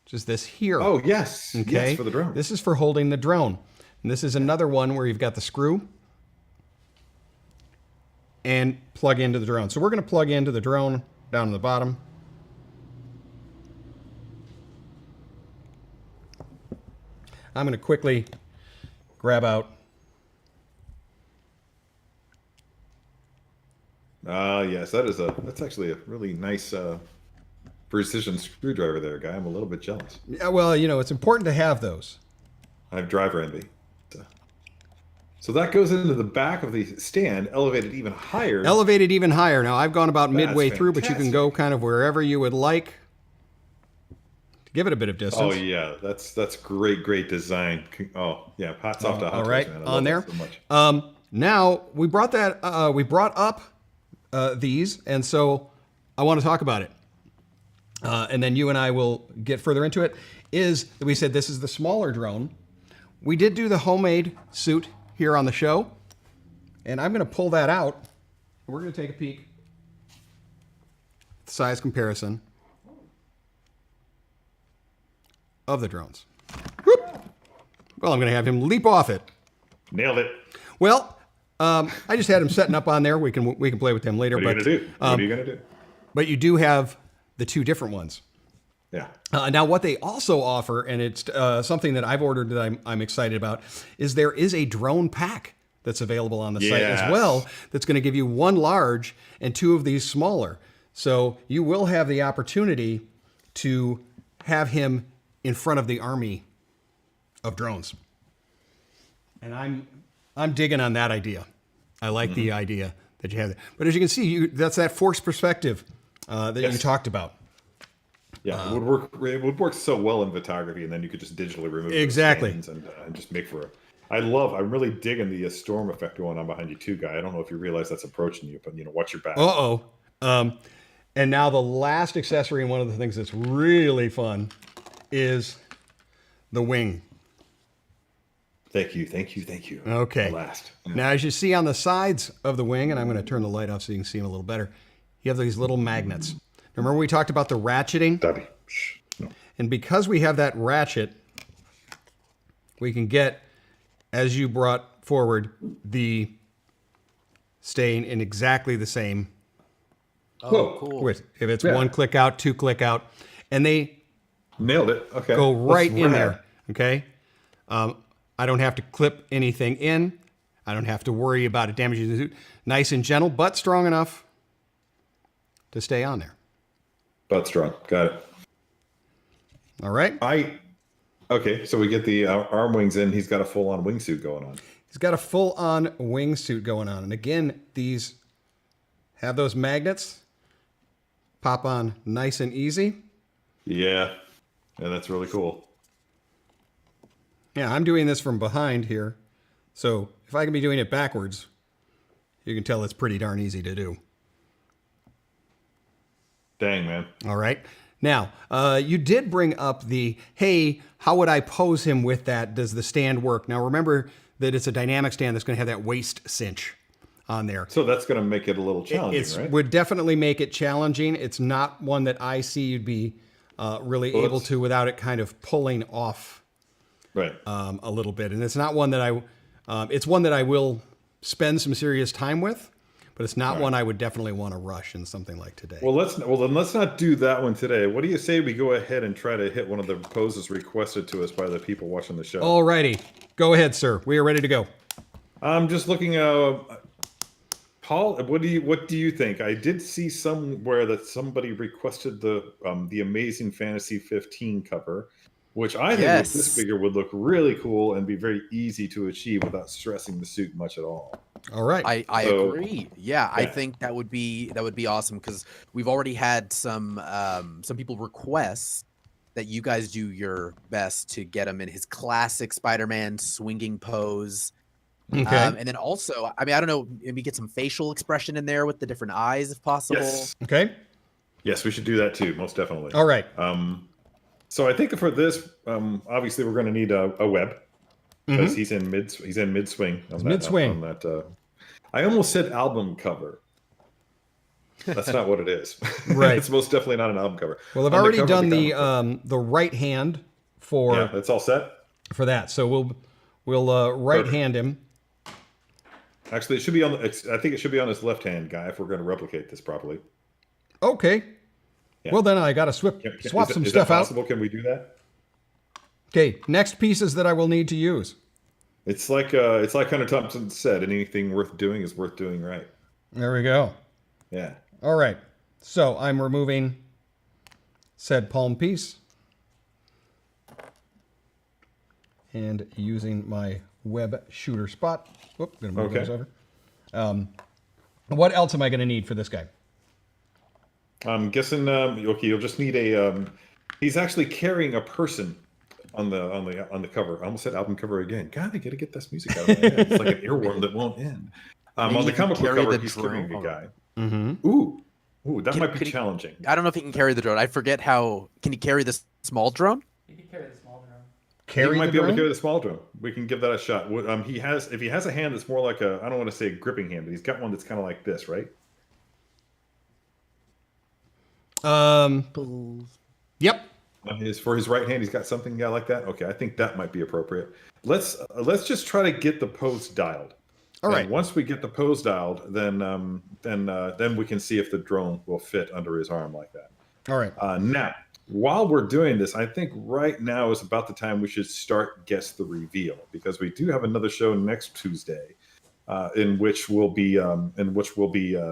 S2: which is this here.
S1: Oh, yes.
S2: Okay.
S1: Yes, for the drone.
S2: This is for holding the drone. And this is another one where you've got the screw and plug into the drone. So we're going to plug into the drone down at the bottom. I'm going to quickly grab out.
S1: Yes, that's actually a really nice precision screwdriver there, Guy. I'm a little bit jealous.
S2: Yeah, well, you know, it's important to have those.
S1: I have driver envy. So that goes into the back of the stand, elevated even higher.
S2: Elevated even higher. Now, I've gone about midway through, but you can
S1: fantastic.
S2: go kind of wherever you would like to give it a bit of distance.
S1: Oh yeah, that's great design. Oh yeah, hats off to Hot
S2: All
S1: Toys,
S2: right,
S1: man. I
S2: on
S1: love
S2: there.
S1: that so much.
S2: Now, we brought up these, and so I want to talk about it. And then you and I will get further into it. We said this is the smaller drone. We did do the homemade suit here on the show, and I'm going to pull that out. We're going to take a peek. Size comparison of the drones. Whoop. Well, I'm going to have him leap off it.
S1: Nailed it.
S2: Well, I just had him setting up on there. We can play with them later.
S1: What are you gonna do? What are you gonna do?
S2: But you do have the two different ones.
S1: Yeah.
S2: Now, what they also offer, and it's something that I've ordered that I'm excited about, is there is a drone pack that's available on the site as well. That's going to give you one large and two of these smaller. So you will have the opportunity to have him in front of the army of drones. And I'm digging on that idea. I like the idea that you have there. But as you can see, that's that forced perspective that you talked about.
S1: Yeah, it would work so well in photography, and then you could just digitally remove
S2: exactly
S1: those stands and just make for I'm really digging the storm effect going on behind you too, Guy. I don't know if you realize that's approaching you, but watch your back.
S2: And now the last accessory, and one of the things that's really fun, is the wing.
S1: Thank you.
S2: Okay.
S1: The last.
S2: Now, as you see on the sides of the wing, and I'm going to turn the light off so you can see them a little better, you have these little magnets. Remember we talked about the ratcheting?
S1: Debbie. No.
S2: And because we have that ratchet, we can get, as you brought forward, the stain in exactly the same.
S3: Oh, cool.
S2: If it's one click out, two click out, and they
S1: nailed it. Okay.
S2: Go right in there. Okay. I don't have to clip anything in. I don't have to worry about it damaging the suit. Nice and gentle, but strong enough to stay on there.
S1: But strong. Got it.
S2: All right.
S1: Okay, so we get the arm wings in. He's got a full-on wingsuit going on.
S2: He's got a full-on wingsuit going on. And again, these have those magnets. Pop on nice and easy.
S1: Yeah, that's really cool.
S2: Yeah, I'm doing this from behind here. So if I can be doing it backwards, you can tell it's pretty darn easy to do.
S1: Dang, man.
S2: All right. Now, you did bring up hey, how would I pose him with that? Does the stand work? Now, remember that it's a dynamic stand that's going to have that waist cinch on there.
S1: So that's going to make it a little challenging, right?
S2: Would definitely make it challenging. It's not one that I see you'd be really able to without it kind of pulling off a little bit. And it's not one that it's one that I will spend some serious time with. But it's not one I would definitely want to rush in something like today.
S1: Well, then let's not do that one today. What do you say we go ahead and try to hit one of the poses requested to us by the people watching the show?
S2: All righty. Go ahead, sir. We are ready to go.
S1: I'm just looking. Paul, what do you think? I did see somewhere that somebody requested the Amazing Fantasy 15 cover, which I think with this figure would look really cool and be very easy to achieve without stressing the suit much at all.
S2: All right.
S3: I agree. Yeah, I think that would be awesome because we've already had some people request that you guys do your best to get him in his classic Spider-Man swinging pose.
S2: Okay.
S3: And then also, I don't know, maybe get some facial expression in there with the different eyes if possible.
S1: Yes.
S2: Okay.
S1: Yes, we should do that too, most definitely.
S2: All right.
S1: So I think for this, obviously we're going to need a web because he's in mid swing.
S2: Mid swing.
S1: On that, I almost said album cover. That's not what it is.
S2: Right.
S1: It's most definitely not an album cover.
S2: Well, I've already done the right hand for.
S1: Yeah, that's all set
S2: for that. So we'll right hand him.
S1: Actually, it should be on. I think it should be on his left hand, Guy. If we're going to replicate this properly.
S2: Okay. Yeah. Well, then I got to swap some stuff out.
S1: Can we do that?
S2: Okay. Next pieces that I will need to use.
S1: It's like Hunter Thompson said. Anything worth doing is worth doing right.
S2: There we go.
S1: Yeah.
S2: All right. So I'm removing said palm piece and using my web shooter spot. Whoop, gonna move those over. What else am I going to need for this guy?
S1: I'm guessing. Okay, you'll just need a. He's actually carrying a person on the cover. I almost said album cover again. God, I gotta get this music out of my head. It's like an earworm that won't end. On the comic book cover, he's carrying a guy.
S2: Mm-hmm.
S1: Ooh, that might be challenging.
S3: I don't know if he can carry the drone. I forget how. Can he carry this small drone?
S4: He can carry the small drone.
S1: He might be able to carry the small drone. We can give that a shot. If he has a hand that's more like a, I don't want to say a gripping hand, but he's got one that's kind of like this, right?
S2: Yep.
S1: For his right hand, he's got something like that. Okay, I think that might be appropriate. Let's just try to get the pose dialed.
S2: All right.
S1: And once we get the pose dialed, then we can see if the drone will fit under his arm like that.
S2: All right.
S1: Now, while we're doing this, I think right now is about the time we should start Guess the Reveal, because we do have another show next Tuesday, in which we'll be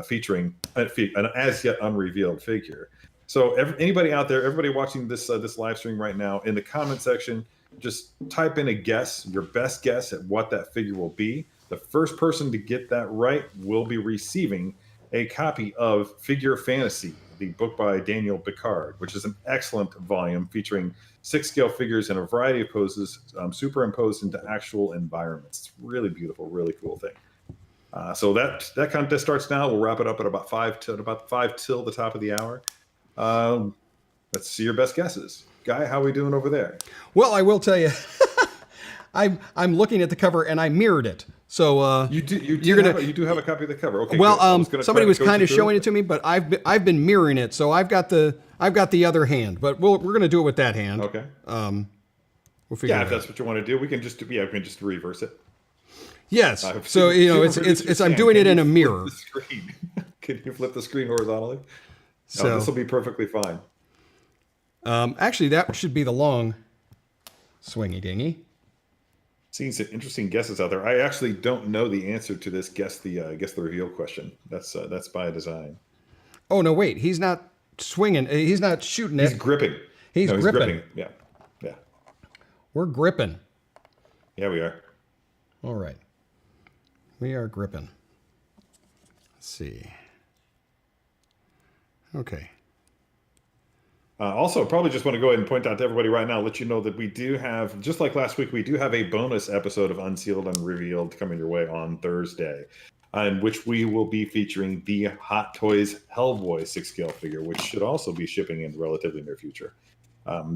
S1: featuring an as yet unrevealed figure. So anybody out there, everybody watching this live stream right now, in the comment section, just type in a guess, your best guess at what that figure will be. The first person to get that right will be receiving a copy of Figure Fantasy, the book by Daniel Picard, which is an excellent volume featuring 6-scale figures in a variety of poses, superimposed into actual environments. It's really beautiful, really cool thing. So that contest starts now. We'll wrap it up at about 5 till the top of the hour. Let's see your best guesses. Guy, how are we doing over there?
S2: Well, I will tell you, I'm looking at the cover and I mirrored it. So
S1: you do have a copy of the cover. Okay.
S2: Well, somebody was kind of showing it to me, but I've been mirroring it, so I've got the other hand. But we're gonna do it with that hand.
S1: Okay.
S2: We'll figure.
S1: Yeah, if that's what you want to do, we can just reverse it.
S2: Yes. So it's I'm doing it in a mirror.
S1: Can you flip the screen horizontally?
S2: So
S1: this will be perfectly fine.
S2: Actually, that should be the long swingy dingy.
S1: Seeing some interesting guesses out there. I actually don't know the answer to this guess the reveal question. That's by design.
S2: Oh no, wait. He's not swinging. He's not shooting it.
S1: He's gripping.
S2: He's gripping.
S1: Yeah.
S2: We're gripping.
S1: Yeah, we are.
S2: All right. We are gripping. Let's see. Okay.
S1: Also, probably just want to go ahead and point out to everybody right now, let you know that we do have, just like last week, we do have a bonus episode of Unsealed and Revealed coming your way on Thursday, in which we will be featuring the Hot Toys Hellboy 6-scale figure, which should also be shipping in the relatively near future.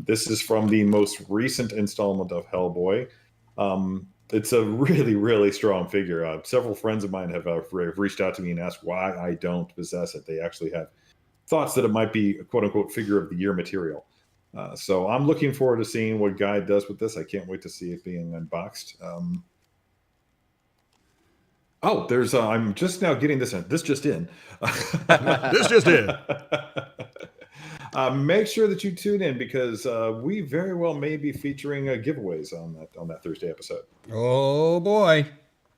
S1: This is from the most recent installment of Hellboy. It's a really, really strong figure. Several friends of mine have reached out to me and asked why I don't possess it. They actually have thoughts that it might be a quote-unquote figure of the year material. So I'm looking forward to seeing what Guy does with this. I can't wait to see it being unboxed. There's I'm just now getting this in. This just in.
S2: This just in.
S1: Make sure that you tune in, because we very well may be featuring giveaways on that Thursday episode.
S2: Oh boy.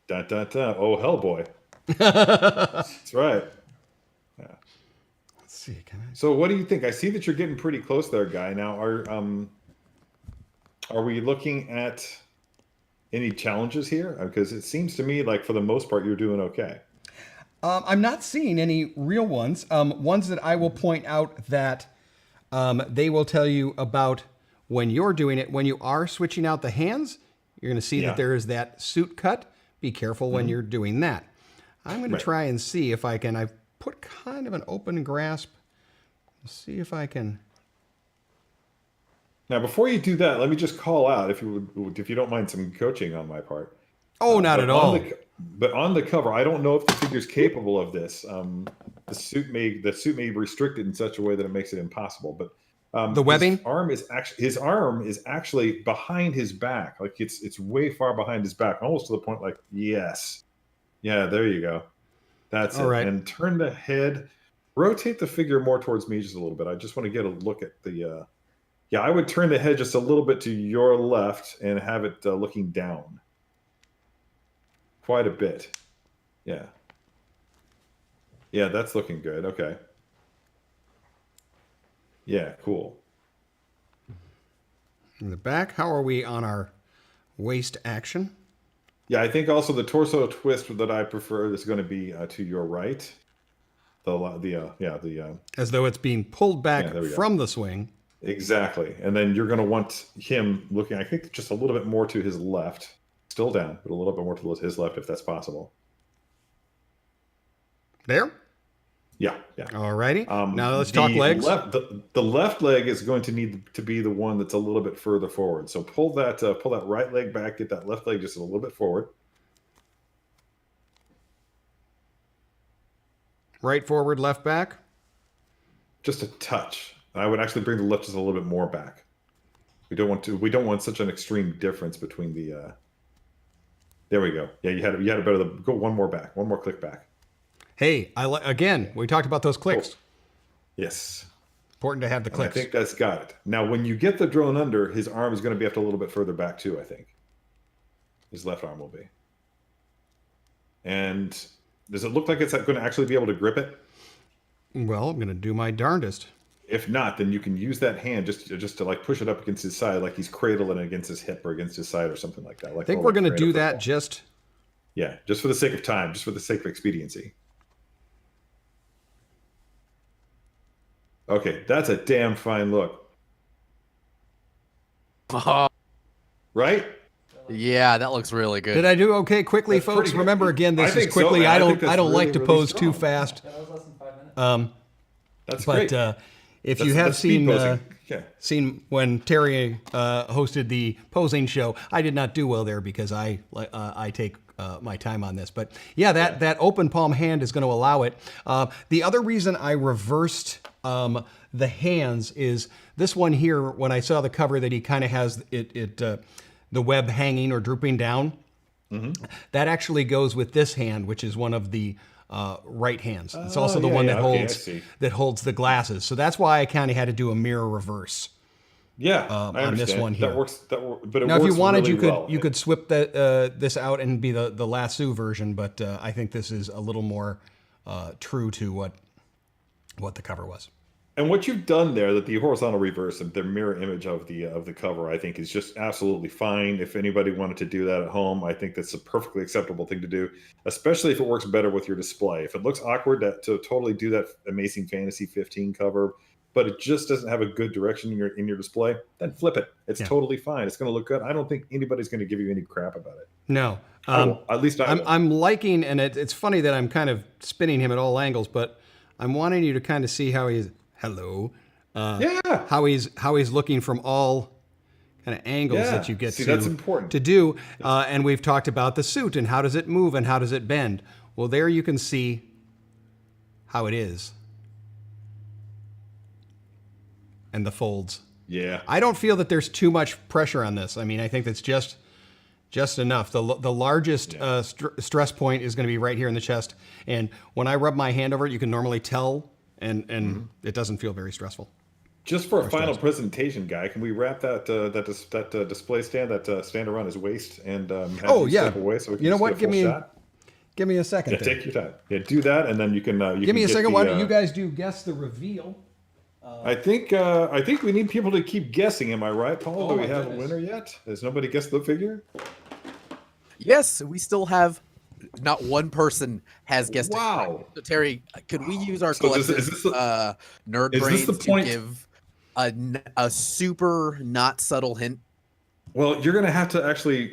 S1: Dun, dun, dun. Oh, Hellboy. That's right.
S2: See,
S1: so what do you think? I see that you're getting pretty close there, Guy. Now, are we looking at any challenges here? Because it seems to me like for the most part you're doing okay.
S2: I'm not seeing any real ones. Ones that I will point out that they will tell you about when you're doing it. When you are switching out the hands, you're going to see that there is that suit cut. Be careful when you're doing that. I'm going to try and see if I can. I've put kind of an open grasp. See if I can
S1: Now, before you do that, let me just call out, if you don't mind, some coaching on my part.
S2: Oh, not at all.
S1: But on the cover, I don't know if the figure's capable of this. The suit may be restricted in such a way that it makes it impossible. But
S2: the webbing,
S1: his arm is actually behind his back, like it's way far behind his back, almost to the point like, yes, yeah, there you go, that's
S2: all
S1: it.
S2: right.
S1: And turn the head, rotate the figure more towards me just a little bit. I just want to get a look at the. Yeah, I would turn the head just a little bit to your left and have it looking down. Quite a bit. Yeah. Yeah, that's looking good. Okay. Yeah, cool.
S2: In the back, how are we on our waist action?
S1: Yeah, I think also the torso twist that I prefer is going to be to your right.
S2: As though it's being pulled back from the swing.
S1: Exactly. And then you're going to want him looking, I think, just a little bit more to his left. Still down, but a little bit more to his left if that's possible.
S2: There?
S1: Yeah, yeah.
S2: All righty. Now let's talk legs.
S1: The left leg is going to need to be the one that's a little bit further forward. So pull that right leg back, get that left leg just a little bit forward.
S2: Right forward, left back?
S1: Just a touch. I would actually bring the left just a little bit more back. We don't want such an extreme difference between the there we go. Yeah, you had it better. Go one more back. One more click back.
S2: Hey, again, we talked about those clicks.
S1: Oh. Yes.
S2: Important to have the clicks.
S1: I think that's got it. Now, when you get the drone under, his arm is going to be up a little bit further back too, I think. His left arm will be. And does it look like it's going to actually be able to grip it?
S2: Well, I'm going to do my darndest.
S1: If not, then you can use that hand just to like push it up against his side, like he's cradling it against his hip or against his side or something like that. Like,
S2: I think we're going to do that just...
S1: Yeah, just for the sake of time, just for the sake of expediency. Okay, that's a damn fine look. Right?
S3: Yeah, that looks really good.
S2: Did I do okay quickly,
S1: That's
S2: folks?
S1: pretty
S2: Remember,
S1: good.
S2: again, this
S1: I
S2: is
S1: think so,
S2: quickly.
S1: man.
S2: I
S1: think
S2: don't
S1: that's
S2: like
S1: really,
S2: to
S1: really
S2: pose
S1: strong.
S2: too fast.
S4: That was less than 5 minutes.
S1: That's
S2: But
S1: great.
S2: if
S1: That's-
S2: you have
S1: that's speed posing.
S2: seen when Terry hosted the posing show, I did not do well there because I take my time on this. But yeah, that open palm hand is going to allow it. The other reason I reversed the hands is this one here. When I saw the cover that he kind of has the web hanging or drooping down, that actually goes with this hand, which is one of the right hands. It's also the one that holds the glasses. So that's why I kind of had to do a mirror reverse.
S1: Yeah,
S2: on this one here.
S1: That works. But it
S2: now,
S1: works
S2: if you wanted,
S1: really
S2: you could swip this out and be the lasso version. But I think this is a little more true to what the cover was.
S1: And what you've done there, that the horizontal reverse and the mirror image of the cover, I think is just absolutely fine. If anybody wanted to do that at home, I think that's a perfectly acceptable thing to do, especially if it works better with your display. If it looks awkward to totally do that Amazing Fantasy 15 cover, but it just doesn't have a good direction in your display, then flip it. It's totally fine. It's going to look good. I don't think anybody's going to give you any crap about it.
S2: No.
S1: At least
S2: I'm liking, and it's funny that I'm kind of spinning him at all angles, but I'm wanting you to kind of see how he's... Hello. How he's looking from all kind of angles that you get
S1: that's important
S2: to do. And we've talked about the suit and how does it move and how does it bend. Well, there you can see how it is. And the folds.
S1: Yeah.
S2: I don't feel that there's too much pressure on this. I mean, I think that's just enough. The largest stress point is going to be right here in the chest. And when I rub my hand over it, you can normally tell. And it doesn't feel very stressful.
S1: Just for a final presentation, Guy, can we wrap that display stand, that stand around his waist, and have step away so we can get a full shot?
S2: Give me a second.
S1: Yeah, take your time. Yeah, do that, and then you can.
S2: Give me a second. Why don't you guys do guess the reveal?
S1: I think we need people to keep guessing. Am I right, Paul? Do we have a winner yet? Has nobody guessed the figure?
S3: Yes, we still have. Not one person has guessed.
S1: Wow.
S3: So Terry, could we use our collective nerd brains to give a super not subtle hint?
S1: Well, you're going to have to actually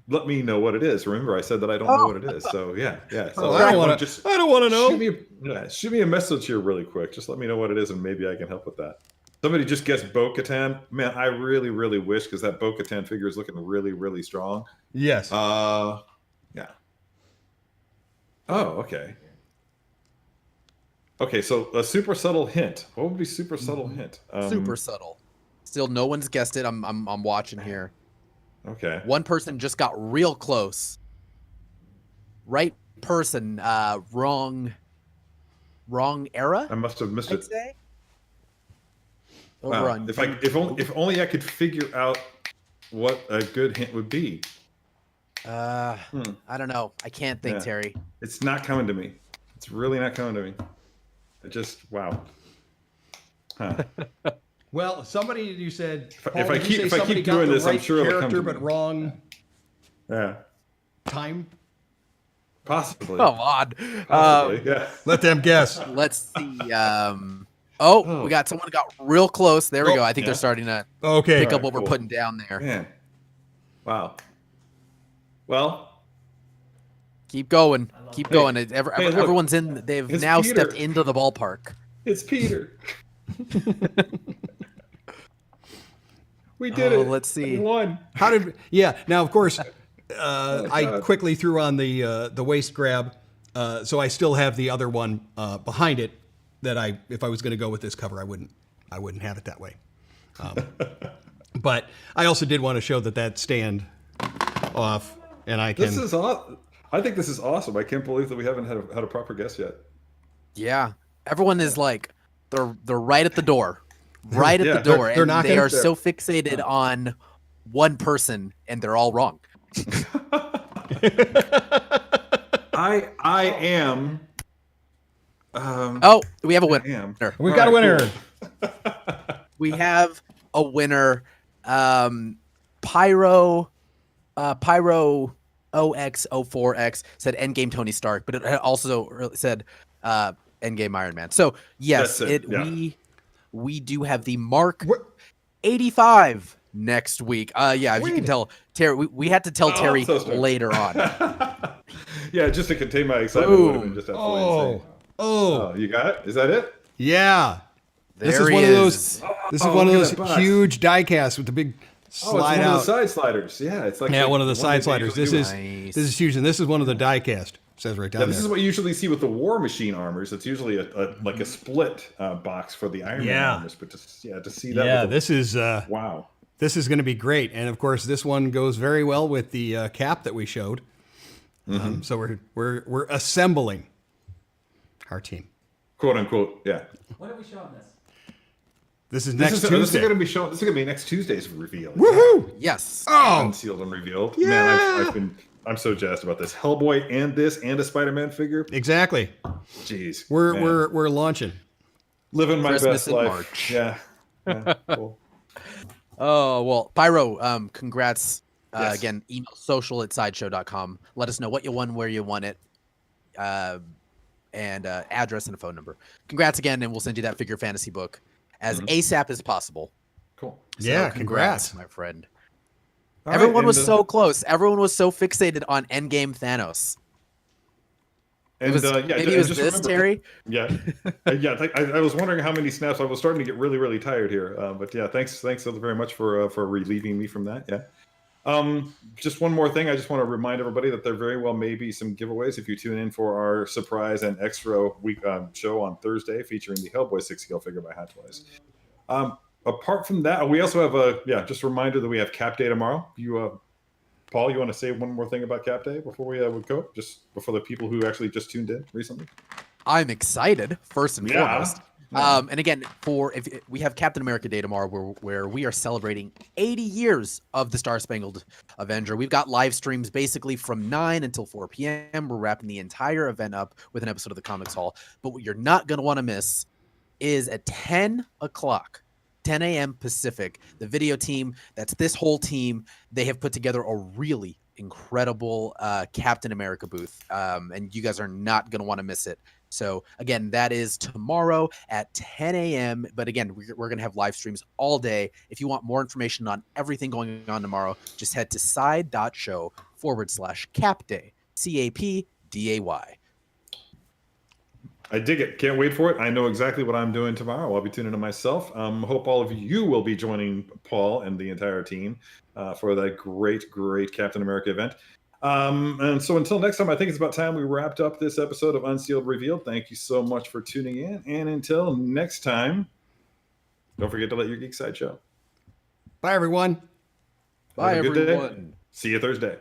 S1: let me know what it is. Remember, I said that I don't know what it is. So yeah. So
S2: I don't want to know.
S1: Shoot me a message here really quick. Just let me know what it is, and maybe I can help with that. Somebody just guessed Bo-Katan. Man, I really, really wish, because that Bo-Katan figure is looking really, really strong.
S2: Yes.
S1: Yeah. Oh, okay. Okay, so a super subtle hint. What would be super subtle hint?
S3: Super subtle. Still, no one's guessed it. I'm watching here.
S1: Okay.
S3: One person just got real close. Right person, wrong era.
S1: I must have missed
S3: I'd
S1: it.
S3: say.
S1: Wow. If only I could figure out what a good hint would be.
S3: I don't know. I can't think, Terry.
S1: It's not coming to me. It's really not coming to me. It just, wow. Huh.
S2: Well, somebody, you said,
S1: if I keep doing this, I'm sure it'll come to me.
S2: but wrong time.
S1: Possibly.
S3: Come on.
S1: Possibly, yeah.
S2: Let them guess.
S3: Let's see. We got someone got real close. There we go. I think they're starting to pick up what we're putting down there.
S1: Man. Wow. Well,
S3: keep going. Keep going. Everyone's in. They've now stepped into the ballpark.
S1: It's Peter. We did it.
S3: Let's see.
S1: We won.
S2: How did? Yeah. Now, of course, I quickly threw on the waist grab, so I still have the other one behind it. That if I was going to go with this cover, I wouldn't have it that way. But I also did want to show that stand off, and I can.
S1: This is awesome. I think this is awesome. I can't believe that we haven't had a proper guess yet.
S3: Yeah, everyone is like they're right at the door, right at the door,
S2: they're
S3: and
S2: knocking.
S3: They are so fixated on one person, and they're all wrong.
S1: I am.
S3: We have a winner.
S2: We've got a winner.
S1: Cool.
S3: We have a winner. Pyro OX04X said Endgame Tony Stark, but it also said Endgame Iron Man. So yes, we do have the Mark 85 next week. As you can tell, Terry, we had to tell Terry later on.
S1: Yeah, just to contain my excitement would have been just absolutely insane.
S2: Oh,
S1: you got it? Is that it?
S2: Yeah. This is one of those huge die casts with the big slide out.
S1: One of the side sliders. Yeah, it's like
S2: one of the side sliders. This is huge, and this is one of the die cast. It says right down there.
S1: This is what you usually see with the War Machine armors. It's usually like a split box for the Iron Man armors. But to see that.
S2: Yeah, this is
S1: wow.
S2: This is going to be great, and of course, this one goes very well with the cap that we showed. So we're assembling our team,
S1: quote unquote. Yeah.
S4: When are we showing this?
S2: This is next Tuesday.
S1: This is going to be next Tuesday's reveal.
S2: Woohoo!
S3: Yes.
S2: Oh,
S1: Unsealed and Revealed.
S2: Yeah.
S1: Man, I'm so jazzed about this. Hellboy and a Spider-Man figure.
S2: Exactly.
S1: Jeez.
S2: We're launching.
S1: Living my
S3: Christmas
S1: best
S3: in
S1: life.
S3: March.
S1: Yeah. Cool.
S3: Oh, well, Pyro, congrats.
S1: Yes.
S3: Again, email social@sideshow.com. Let us know what you won, where you won it, and address and a phone number. Congrats again, and we'll send you that figure fantasy book as ASAP as possible.
S1: Cool.
S2: So
S3: congrats, my friend.
S1: All
S3: Everyone
S1: right,
S3: was so close. Everyone was so fixated on Endgame Thanos.
S1: And
S3: maybe it was this, Terry?
S1: Yeah. I was wondering how many snaps. I was starting to get really, really tired here. But yeah, thanks very much for relieving me from that. Yeah. Just one more thing. I just want to remind everybody that there very well may be some giveaways if you tune in for our surprise and extra week show on Thursday featuring the Hellboy 6-scale figure by Hot Toys. Apart from that, we also have just a reminder that we have Cap Day tomorrow. Paul, you want to say one more thing about Cap Day before we go? Just before the people who actually just tuned in recently?
S3: I'm excited, first and foremost. And again, if we have Captain America Day tomorrow, where we are celebrating 80 years of the Star Spangled Avenger. We've got live streams basically from 9 until 4 p.m. We're wrapping the entire event up with an episode of the Comics Hall. But what you're not going to want to miss is at 10 o'clock, 10 a.m. Pacific, the video team, that's this whole team, they have put together a really incredible Captain America booth. And you guys are not going to want to miss it. So again, that is tomorrow at 10 a.m. But again, we're going to have live streams all day. If you want more information on everything going on tomorrow, just head to side.show/Cap Day, CAPDAY.
S1: I dig it. Can't wait for it. I know exactly what I'm doing tomorrow. I'll be tuning in myself. Hope all of you will be joining Paul and the entire team for that great Captain America event. And so until next time, I think it's about time we wrapped up this episode of Unsealed Revealed. Thank you so much for tuning in. And until next time, don't forget to let your geek side show.
S2: Bye, everyone.
S3: Bye, everyone.
S1: See you Thursday.